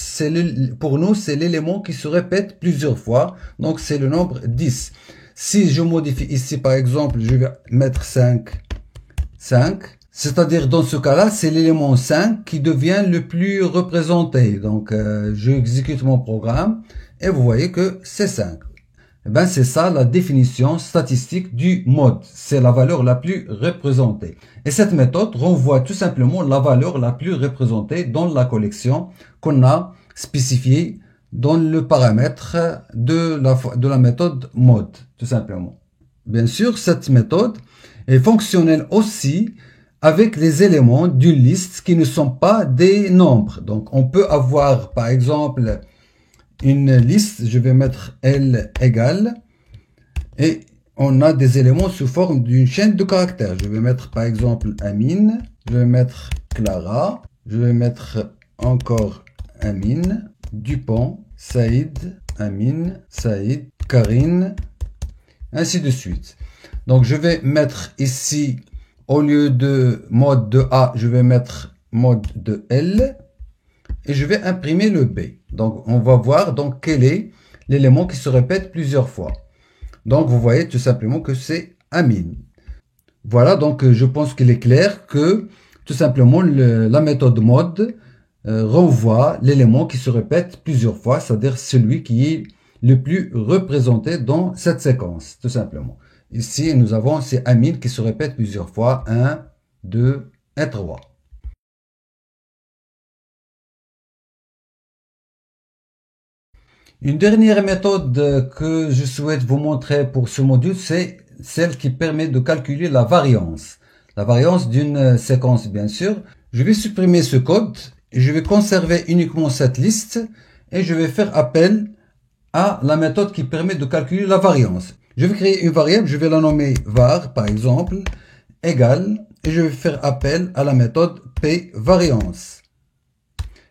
pour nous, c'est l'élément qui se répète plusieurs fois. Donc, c'est le nombre 10. Si je modifie ici, par exemple, je vais mettre 5. C'est-à-dire, dans ce cas-là, c'est l'élément 5 qui devient le plus représenté. Donc, je exécute mon programme et vous voyez que c'est 5. Eh ben, c'est ça la définition statistique du mode. C'est la valeur la plus représentée. Et cette méthode renvoie tout simplement la valeur la plus représentée dans la collection qu'on a spécifiée dans le paramètre de la méthode mode, tout simplement. Bien sûr, cette méthode est fonctionnelle aussi avec les éléments d'une liste qui ne sont pas des nombres. Donc, on peut avoir, par exemple, une liste, je vais mettre L égale, et on a des éléments sous forme d'une chaîne de caractères. Je vais mettre par exemple Amine, je vais mettre Clara, je vais mettre encore Amine, Dupont, Saïd, Amine, Saïd, Karine, ainsi de suite. Donc je vais mettre ici, au lieu de mode de A, je vais mettre mode de L, et je vais imprimer le B. Donc, on va voir donc quel est l'élément qui se répète plusieurs fois. Donc, vous voyez tout simplement que c'est Amine. Voilà, donc je pense qu'il est clair que tout simplement la méthode mode renvoie l'élément qui se répète plusieurs fois, c'est-à-dire celui qui est le plus représenté dans cette séquence, tout simplement. Ici, nous avons c'est Amine qui se répète plusieurs fois, 1, 2 et 3. Une dernière méthode que je souhaite vous montrer pour ce module, c'est celle qui permet de calculer la variance. La variance d'une séquence, bien sûr. Je vais supprimer ce code, et je vais conserver uniquement cette liste et je vais faire appel à la méthode qui permet de calculer la variance. Je vais créer une variable, je vais la nommer var, par exemple, égale, et je vais faire appel à la méthode pVariance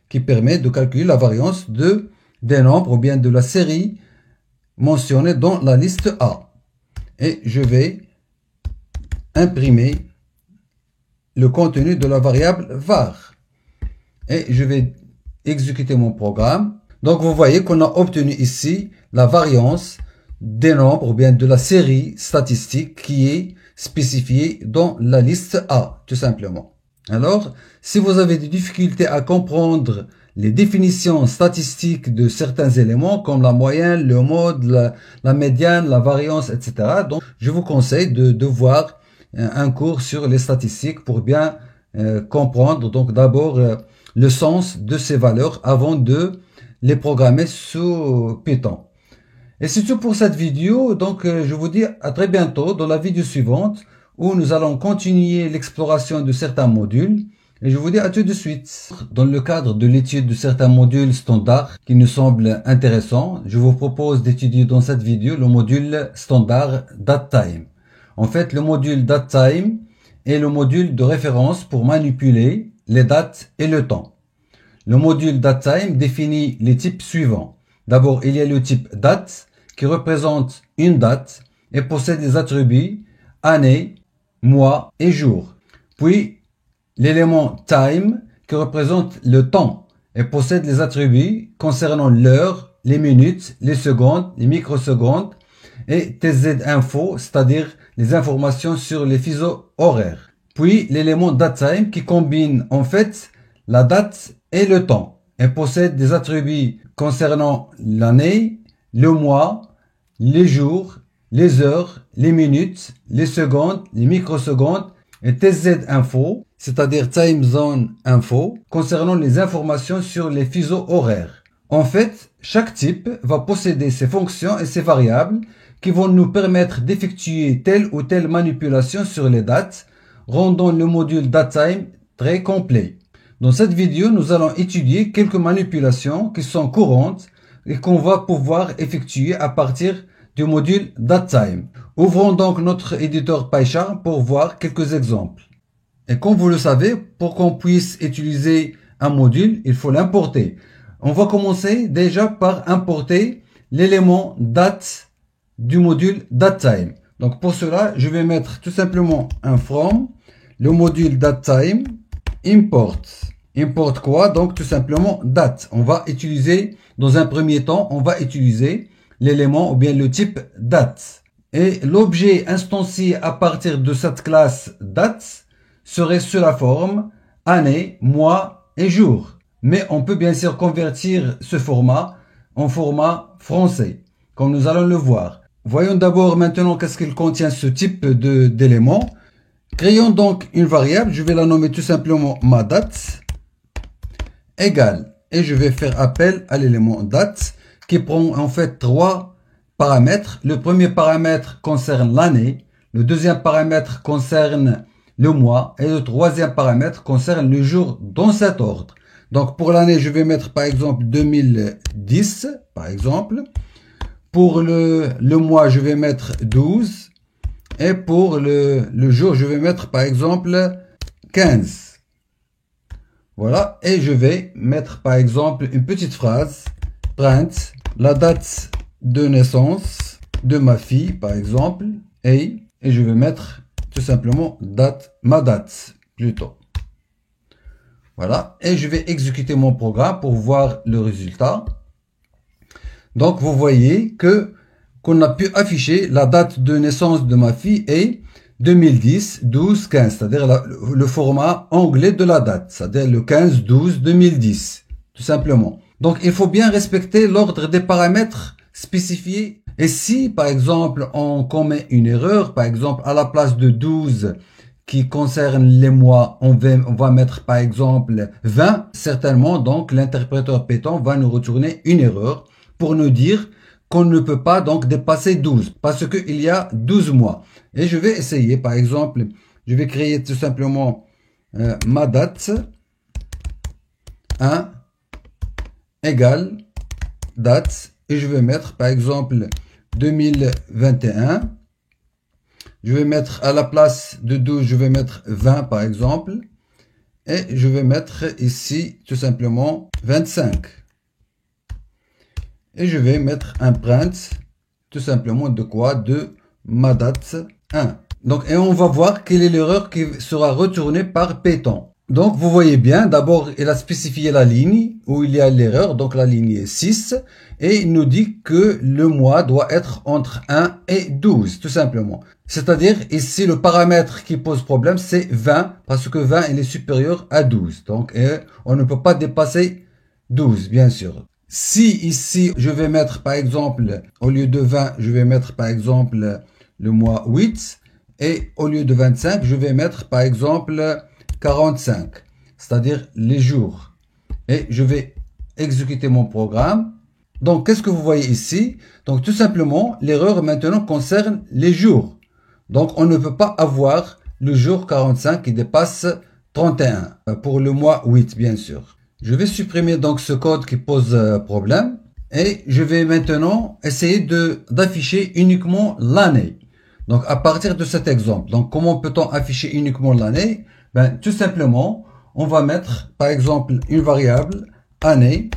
qui permet de calculer la variance des nombres ou bien de la série mentionnée dans la liste A. Et je vais imprimer le contenu de la variable var. Et je vais exécuter mon programme. Donc vous voyez qu'on a obtenu ici la variance des nombres ou bien de la série statistique qui est spécifiée dans la liste A, tout simplement. Alors, si vous avez des difficultés à comprendre les définitions statistiques de certains éléments comme la moyenne, le mode, la médiane, la variance, etc. Donc, je vous conseille de voir un cours sur les statistiques pour bien comprendre donc d'abord le sens de ces valeurs avant de les programmer sous Python. Et c'est tout pour cette vidéo. Donc, je vous dis à très bientôt dans la vidéo suivante où nous allons continuer l'exploration de certains modules. Et je vous dis à tout de suite. Dans le cadre de l'étude de certains modules standards qui nous semblent intéressants, je vous propose d'étudier dans cette vidéo le module standard DateTime. En fait, le module DateTime est le module de référence pour manipuler les dates et le temps. Le module DateTime définit les types suivants. D'abord, il y a le type date qui représente une date et possède des attributs année, mois et jour. Puis, l'élément time qui représente le temps et possède les attributs concernant l'heure, les minutes, les secondes, les microsecondes et TZ-info, c'est-à-dire les informations sur les fuseaux horaires. Puis, l'élément datetime qui combine en fait la date et le temps et possède des attributs concernant l'année, le mois, les jours, les heures, les minutes, les secondes, les microsecondes et TZ-info, c'est-à-dire Time Zone Info, concernant les informations sur les fuseaux horaires. En fait, chaque type va posséder ses fonctions et ses variables qui vont nous permettre d'effectuer telle ou telle manipulation sur les dates, rendant le module DateTime très complet. Dans cette vidéo, nous allons étudier quelques manipulations qui sont courantes et qu'on va pouvoir effectuer à partir du module DateTime. Ouvrons donc notre éditeur PyCharm pour voir quelques exemples. Et comme vous le savez, pour qu'on puisse utiliser un module, il faut l'importer. On va commencer déjà par importer l'élément date du module DateTime. Donc pour cela, je vais mettre tout simplement un from, le module DateTime, import. Import quoi? Donc tout simplement date. On va utiliser, dans un premier temps, on va utiliser l'élément ou bien le type date. Et l'objet instancié à partir de cette classe date serait sous la forme année, mois et jour. Mais on peut bien sûr convertir ce format en format français, comme nous allons le voir. Voyons d'abord maintenant qu'est-ce qu'il contient ce type d'élément. Créons donc une variable, je vais la nommer tout simplement ma date, égale, et je vais faire appel à l'élément date qui prend en fait trois paramètres. Le premier paramètre concerne l'année, le deuxième paramètre concerne le mois et le troisième paramètre concerne le jour dans cet ordre. Donc pour l'année, je vais mettre par exemple 2010, par exemple. Pour le mois, je vais mettre 12. Et pour le jour, je vais mettre par exemple 15. Voilà. Et je vais mettre par exemple une petite phrase. Print la date de naissance de ma fille, par exemple. Et je vais mettre tout simplement ma date plutôt. Voilà. Et je vais exécuter mon programme pour voir le résultat. Donc, vous voyez qu'on a pu afficher la date de naissance de ma fille est 2010 12 15, c'est-à-dire le format anglais de la date, c'est-à-dire le 15 12 2010, tout simplement. Donc, il faut bien respecter l'ordre des paramètres spécifiés. Et si, par exemple, on commet une erreur, par exemple, à la place de 12 qui concerne les mois, on va mettre par exemple 20, certainement, donc l'interpréteur Python va nous retourner une erreur pour nous dire qu'on ne peut pas donc dépasser 12 parce qu'il y a 12 mois. Et je vais essayer, par exemple, je vais créer tout simplement ma date 1 égale date et je vais mettre par exemple 2021. Je vais mettre à la place de 12, je vais mettre 20 par exemple. Et je vais mettre ici tout simplement 25. Et je vais mettre un print tout simplement de quoi? De ma date 1. Donc, et on va voir quelle est l'erreur qui sera retournée par Python. Donc, vous voyez bien, d'abord, il a spécifié la ligne où il y a l'erreur. Donc, la ligne est 6. Et il nous dit que le mois doit être entre 1 et 12, tout simplement. C'est-à-dire, ici, le paramètre qui pose problème, c'est 20, parce que 20, il est supérieur à 12. Donc, on ne peut pas dépasser 12, bien sûr. Si ici, je vais mettre, par exemple, au lieu de 20, je vais mettre, par exemple, le mois 8. Et au lieu de 25, je vais mettre, par exemple, 45. C'est-à-dire les jours. Et je vais exécuter mon programme. Donc, qu'est-ce que vous voyez ici? Donc, tout simplement, l'erreur maintenant concerne les jours. Donc, on ne peut pas avoir le jour 45 qui dépasse 31 pour le mois 8, bien sûr. Je vais supprimer donc ce code qui pose problème et je vais maintenant essayer d'afficher uniquement l'année. Donc, à partir de cet exemple, donc comment peut-on afficher uniquement l'année? Ben, tout simplement, on va mettre, par exemple, une variable année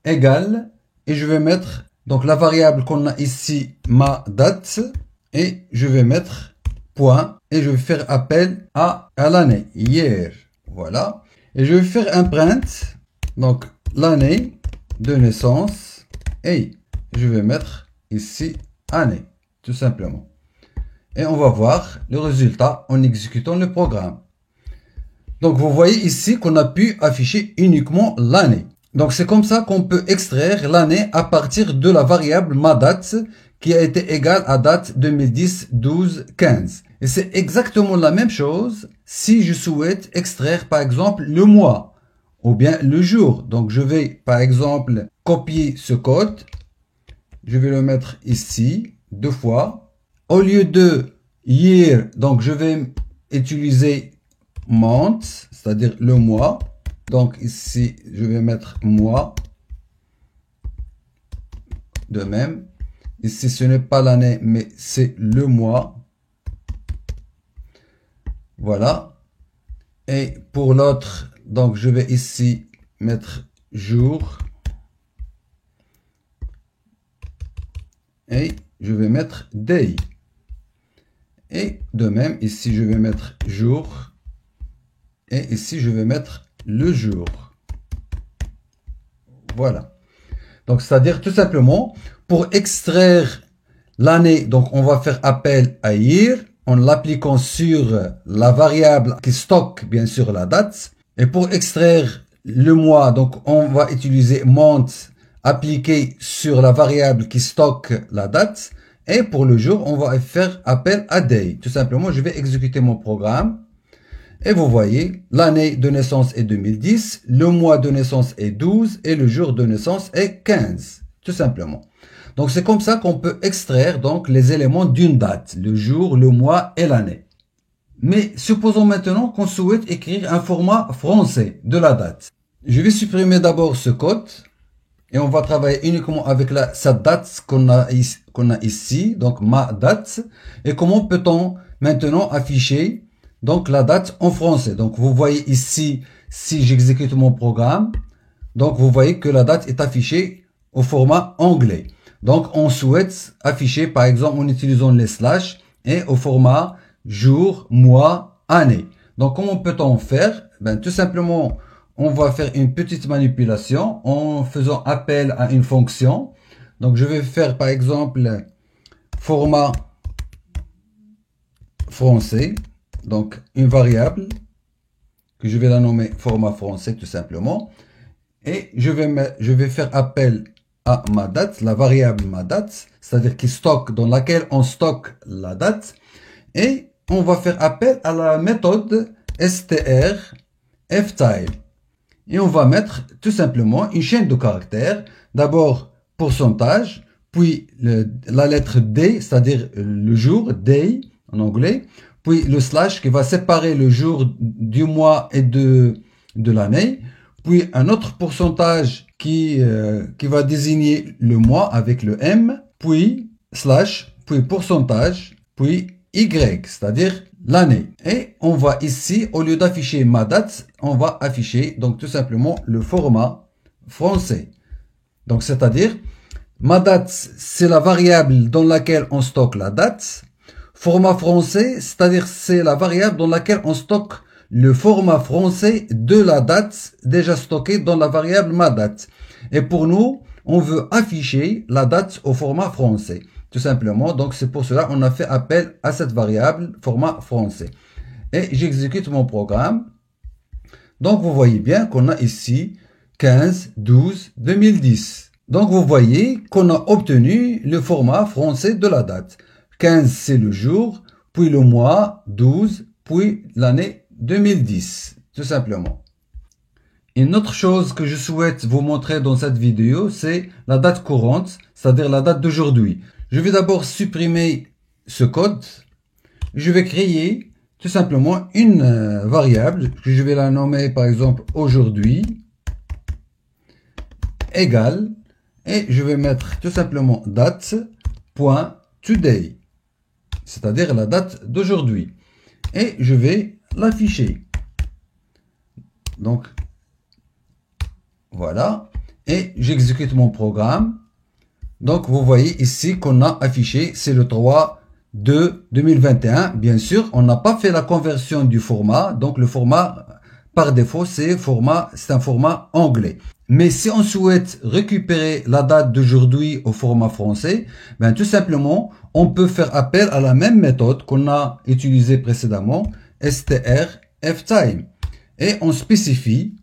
égale et je vais mettre donc la variable qu'on a ici, ma date, et je vais mettre point et je vais faire appel à l'année, hier, voilà. Et je vais faire un print, donc l'année de naissance, et je vais mettre ici année, tout simplement. Et on va voir le résultat en exécutant le programme. Donc vous voyez ici qu'on a pu afficher uniquement l'année. Donc c'est comme ça qu'on peut extraire l'année à partir de la variable ma date qui a été égale à date 2010-12-15. Et c'est exactement la même chose si je souhaite extraire par exemple le mois ou bien le jour. Donc je vais par exemple copier ce code. Je vais le mettre ici deux fois. Au lieu de year, donc je vais utiliser month, c'est-à-dire le mois. Donc ici, je vais mettre mois. De même. Ici, ce n'est pas l'année, mais c'est le mois. Voilà. Et pour l'autre, donc je vais ici mettre jour. Et je vais mettre day. Et de même, ici, je vais mettre jour. Et ici, je vais mettre le jour. Voilà. Donc, c'est-à-dire tout simplement, pour extraire l'année, donc on va faire appel à year en l'appliquant sur la variable qui stocke bien sûr la date. Et pour extraire le mois, donc on va utiliser month appliqué sur la variable qui stocke la date. Et pour le jour, on va faire appel à day. Tout simplement, je vais exécuter mon programme. Et vous voyez, l'année de naissance est 2010, le mois de naissance est 12 et le jour de naissance est 15. Tout simplement. Donc, c'est comme ça qu'on peut extraire donc les éléments d'une date, le jour, le mois et l'année. Mais supposons maintenant qu'on souhaite écrire un format français de la date. Je vais supprimer d'abord ce code et on va travailler uniquement avec cette date qu'on a ici, donc ma date. Et comment peut-on maintenant afficher donc la date en français? Donc vous voyez ici, si j'exécute mon programme, donc vous voyez que la date est affichée au format anglais. Donc on souhaite afficher par exemple en utilisant les slash et au format jour, mois, année. Donc comment peut-on faire? Ben, tout simplement, on va faire une petite manipulation en faisant appel à une fonction. Donc je vais faire par exemple format français. Donc, une variable que je vais la nommer format français tout simplement. Et je vais faire appel à ma date, la variable ma date, c'est-à-dire dans laquelle on stocke la date. Et on va faire appel à la méthode strftile. Et on va mettre tout simplement une chaîne de caractères. D'abord, pourcentage, puis la lettre D, c'est-à-dire le jour, day en anglais. Puis le slash qui va séparer le jour du mois et de l'année. Puis un autre pourcentage qui va désigner le mois avec le M. Puis slash, puis pourcentage, puis Y, c'est-à-dire l'année. Et on va ici, au lieu d'afficher ma date, on va afficher donc tout simplement le format français. Donc c'est-à-dire, ma date, c'est la variable dans laquelle on stocke la date. Format français, c'est-à-dire c'est la variable dans laquelle on stocke le format français de la date déjà stocké dans la variable ma date. Et pour nous, on veut afficher la date au format français. tout simplement. Donc c'est pour cela qu'on a fait appel à cette variable format français. Et j'exécute mon programme. Donc vous voyez bien qu'on a ici 15/12/2010. Donc vous voyez qu'on a obtenu le format français de la date. 15 c'est le jour, puis le mois, 12, puis l'année 2010, tout simplement. Une autre chose que je souhaite vous montrer dans cette vidéo, c'est la date courante, c'est-à-dire la date d'aujourd'hui. Je vais d'abord supprimer ce code. Je vais créer tout simplement une variable que je vais la nommer par exemple aujourd'hui égale, et je vais mettre tout simplement date.today, c'est-à-dire la date d'aujourd'hui, et je vais l'afficher. Donc voilà, et j'exécute mon programme. Donc vous voyez ici qu'on a affiché, c'est le 3/2/2021. Bien sûr, on n'a pas fait la conversion du format, donc le format par défaut c'est un format anglais. Mais si on souhaite récupérer la date d'aujourd'hui au format français, ben tout simplement on peut faire appel à la même méthode qu'on a utilisée précédemment, strftime, et on spécifie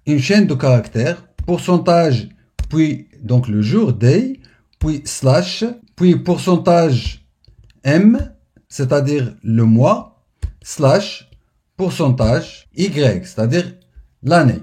une chaîne de caractères, pourcentage, puis donc le jour, day, puis slash, puis pourcentage m, c'est-à-dire le mois, slash, pourcentage y, c'est-à-dire l'année.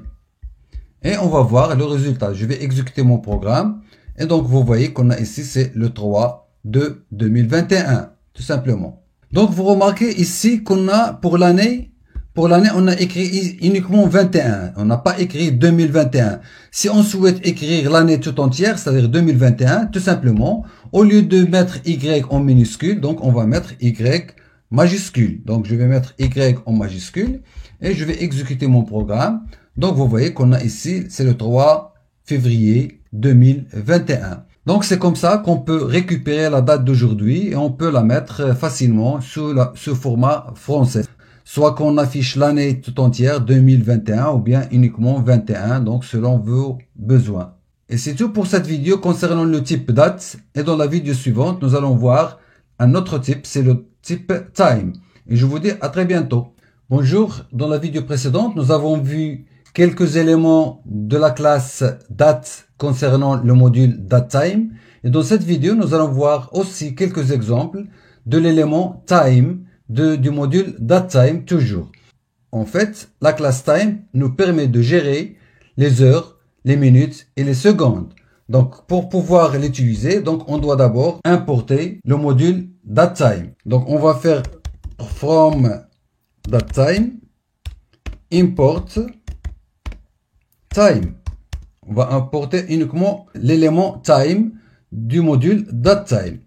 Et on va voir le résultat. Je vais exécuter mon programme. Et donc vous voyez qu'on a ici, c'est le 3/2/2021, tout simplement. Donc vous remarquez ici qu'on a pour l'année, on a écrit uniquement 21. On n'a pas écrit 2021. Si on souhaite écrire l'année tout entière, c'est-à-dire 2021, tout simplement, au lieu de mettre Y en minuscule, donc on va mettre Y majuscule. Donc je vais mettre Y en majuscule et je vais exécuter mon programme. Donc vous voyez qu'on a ici, c'est le 3 février 2021. Donc c'est comme ça qu'on peut récupérer la date d'aujourd'hui et on peut la mettre facilement sous ce format français. Soit qu'on affiche l'année tout entière 2021 ou bien uniquement 21, donc selon vos besoins. Et c'est tout pour cette vidéo concernant le type date. Et dans la vidéo suivante, nous allons voir un autre type, c'est le type time. Et je vous dis à très bientôt. Bonjour, dans la vidéo précédente, nous avons vu quelques éléments de la classe date concernant le module datetime. Et dans cette vidéo, nous allons voir aussi quelques exemples de l'élément time du module datetime toujours. En fait, la classe time nous permet de gérer les heures, les minutes et les secondes. Donc, pour pouvoir l'utiliser, donc on doit d'abord importer le module datetime. Donc, on va faire from datetime import time. On va importer uniquement l'élément time du module datetime.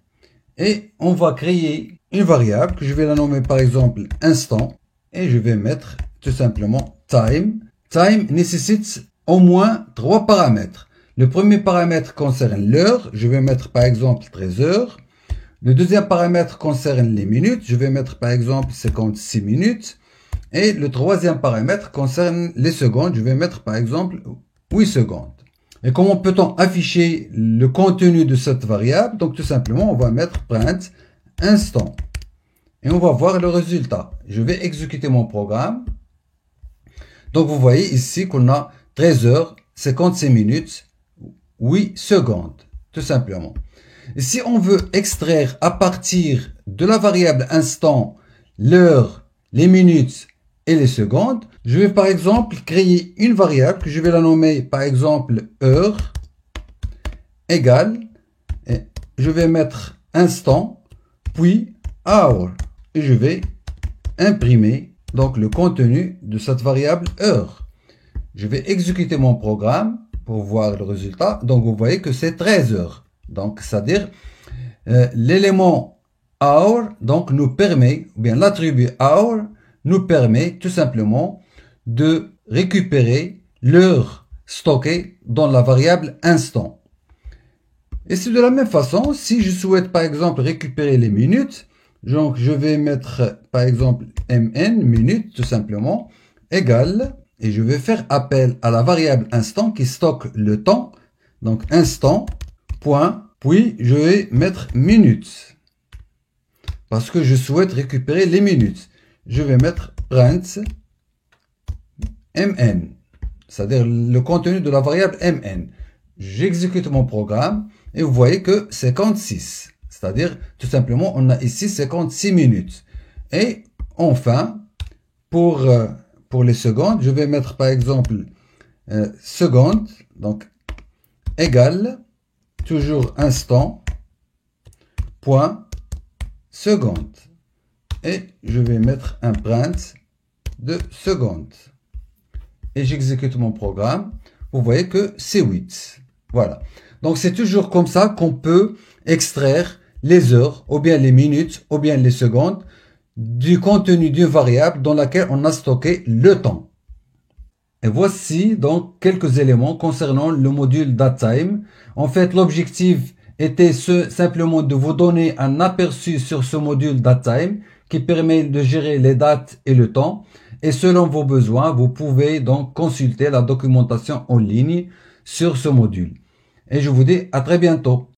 Et on va créer une variable que je vais la nommer par exemple instant. Et je vais mettre tout simplement time. Time nécessite au moins 3 paramètres. Le premier paramètre concerne l'heure. Je vais mettre par exemple 13 heures. Le deuxième paramètre concerne les minutes. Je vais mettre par exemple 56 minutes. Et le troisième paramètre concerne les secondes. Je vais mettre par exemple 8 secondes. Et comment peut-on afficher le contenu de cette variable? Donc tout simplement, on va mettre print instant. Et on va voir le résultat. Je vais exécuter mon programme. Donc vous voyez ici qu'on a 13 heures, 56 minutes, 8 secondes. Tout simplement. Et si on veut extraire à partir de la variable instant l'heure, les minutes et les secondes, je vais par exemple créer une variable que je vais la nommer par exemple heure égale, et je vais mettre instant puis hour et je vais imprimer donc le contenu de cette variable heure. Je vais exécuter mon programme pour voir le résultat. Donc vous voyez que c'est 13 heures. Donc c'est-à-dire l'élément hour donc nous permet, ou bien l'attribut hour nous permet tout simplement de récupérer l'heure stockée dans la variable instant. Et c'est de la même façon, si je souhaite par exemple récupérer les minutes, donc je vais mettre par exemple mn, minutes tout simplement, égale, et je vais faire appel à la variable instant qui stocke le temps, donc instant, point, Puis, je vais mettre minutes. Parce que je souhaite récupérer les minutes. Je vais mettre print mn. C'est-à-dire le contenu de la variable mn. J'exécute mon programme et vous voyez que 56. C'est-à-dire, tout simplement, on a ici 56 minutes. Et enfin, pour les secondes, je vais mettre par exemple seconde, donc égale, toujours instant, point, seconde. Et je vais mettre un print de seconde. Et j'exécute mon programme. Vous voyez que c'est 8. Voilà. Donc c'est toujours comme ça qu'on peut extraire les heures, ou bien les minutes, ou bien les secondes, du contenu d'une variable dans laquelle on a stocké le temps. Et voici donc quelques éléments concernant le module datetime. En fait, l'objectif était simplement de vous donner un aperçu sur ce module datetime qui permet de gérer les dates et le temps. Et selon vos besoins, vous pouvez donc consulter la documentation en ligne sur ce module. Et je vous dis à très bientôt.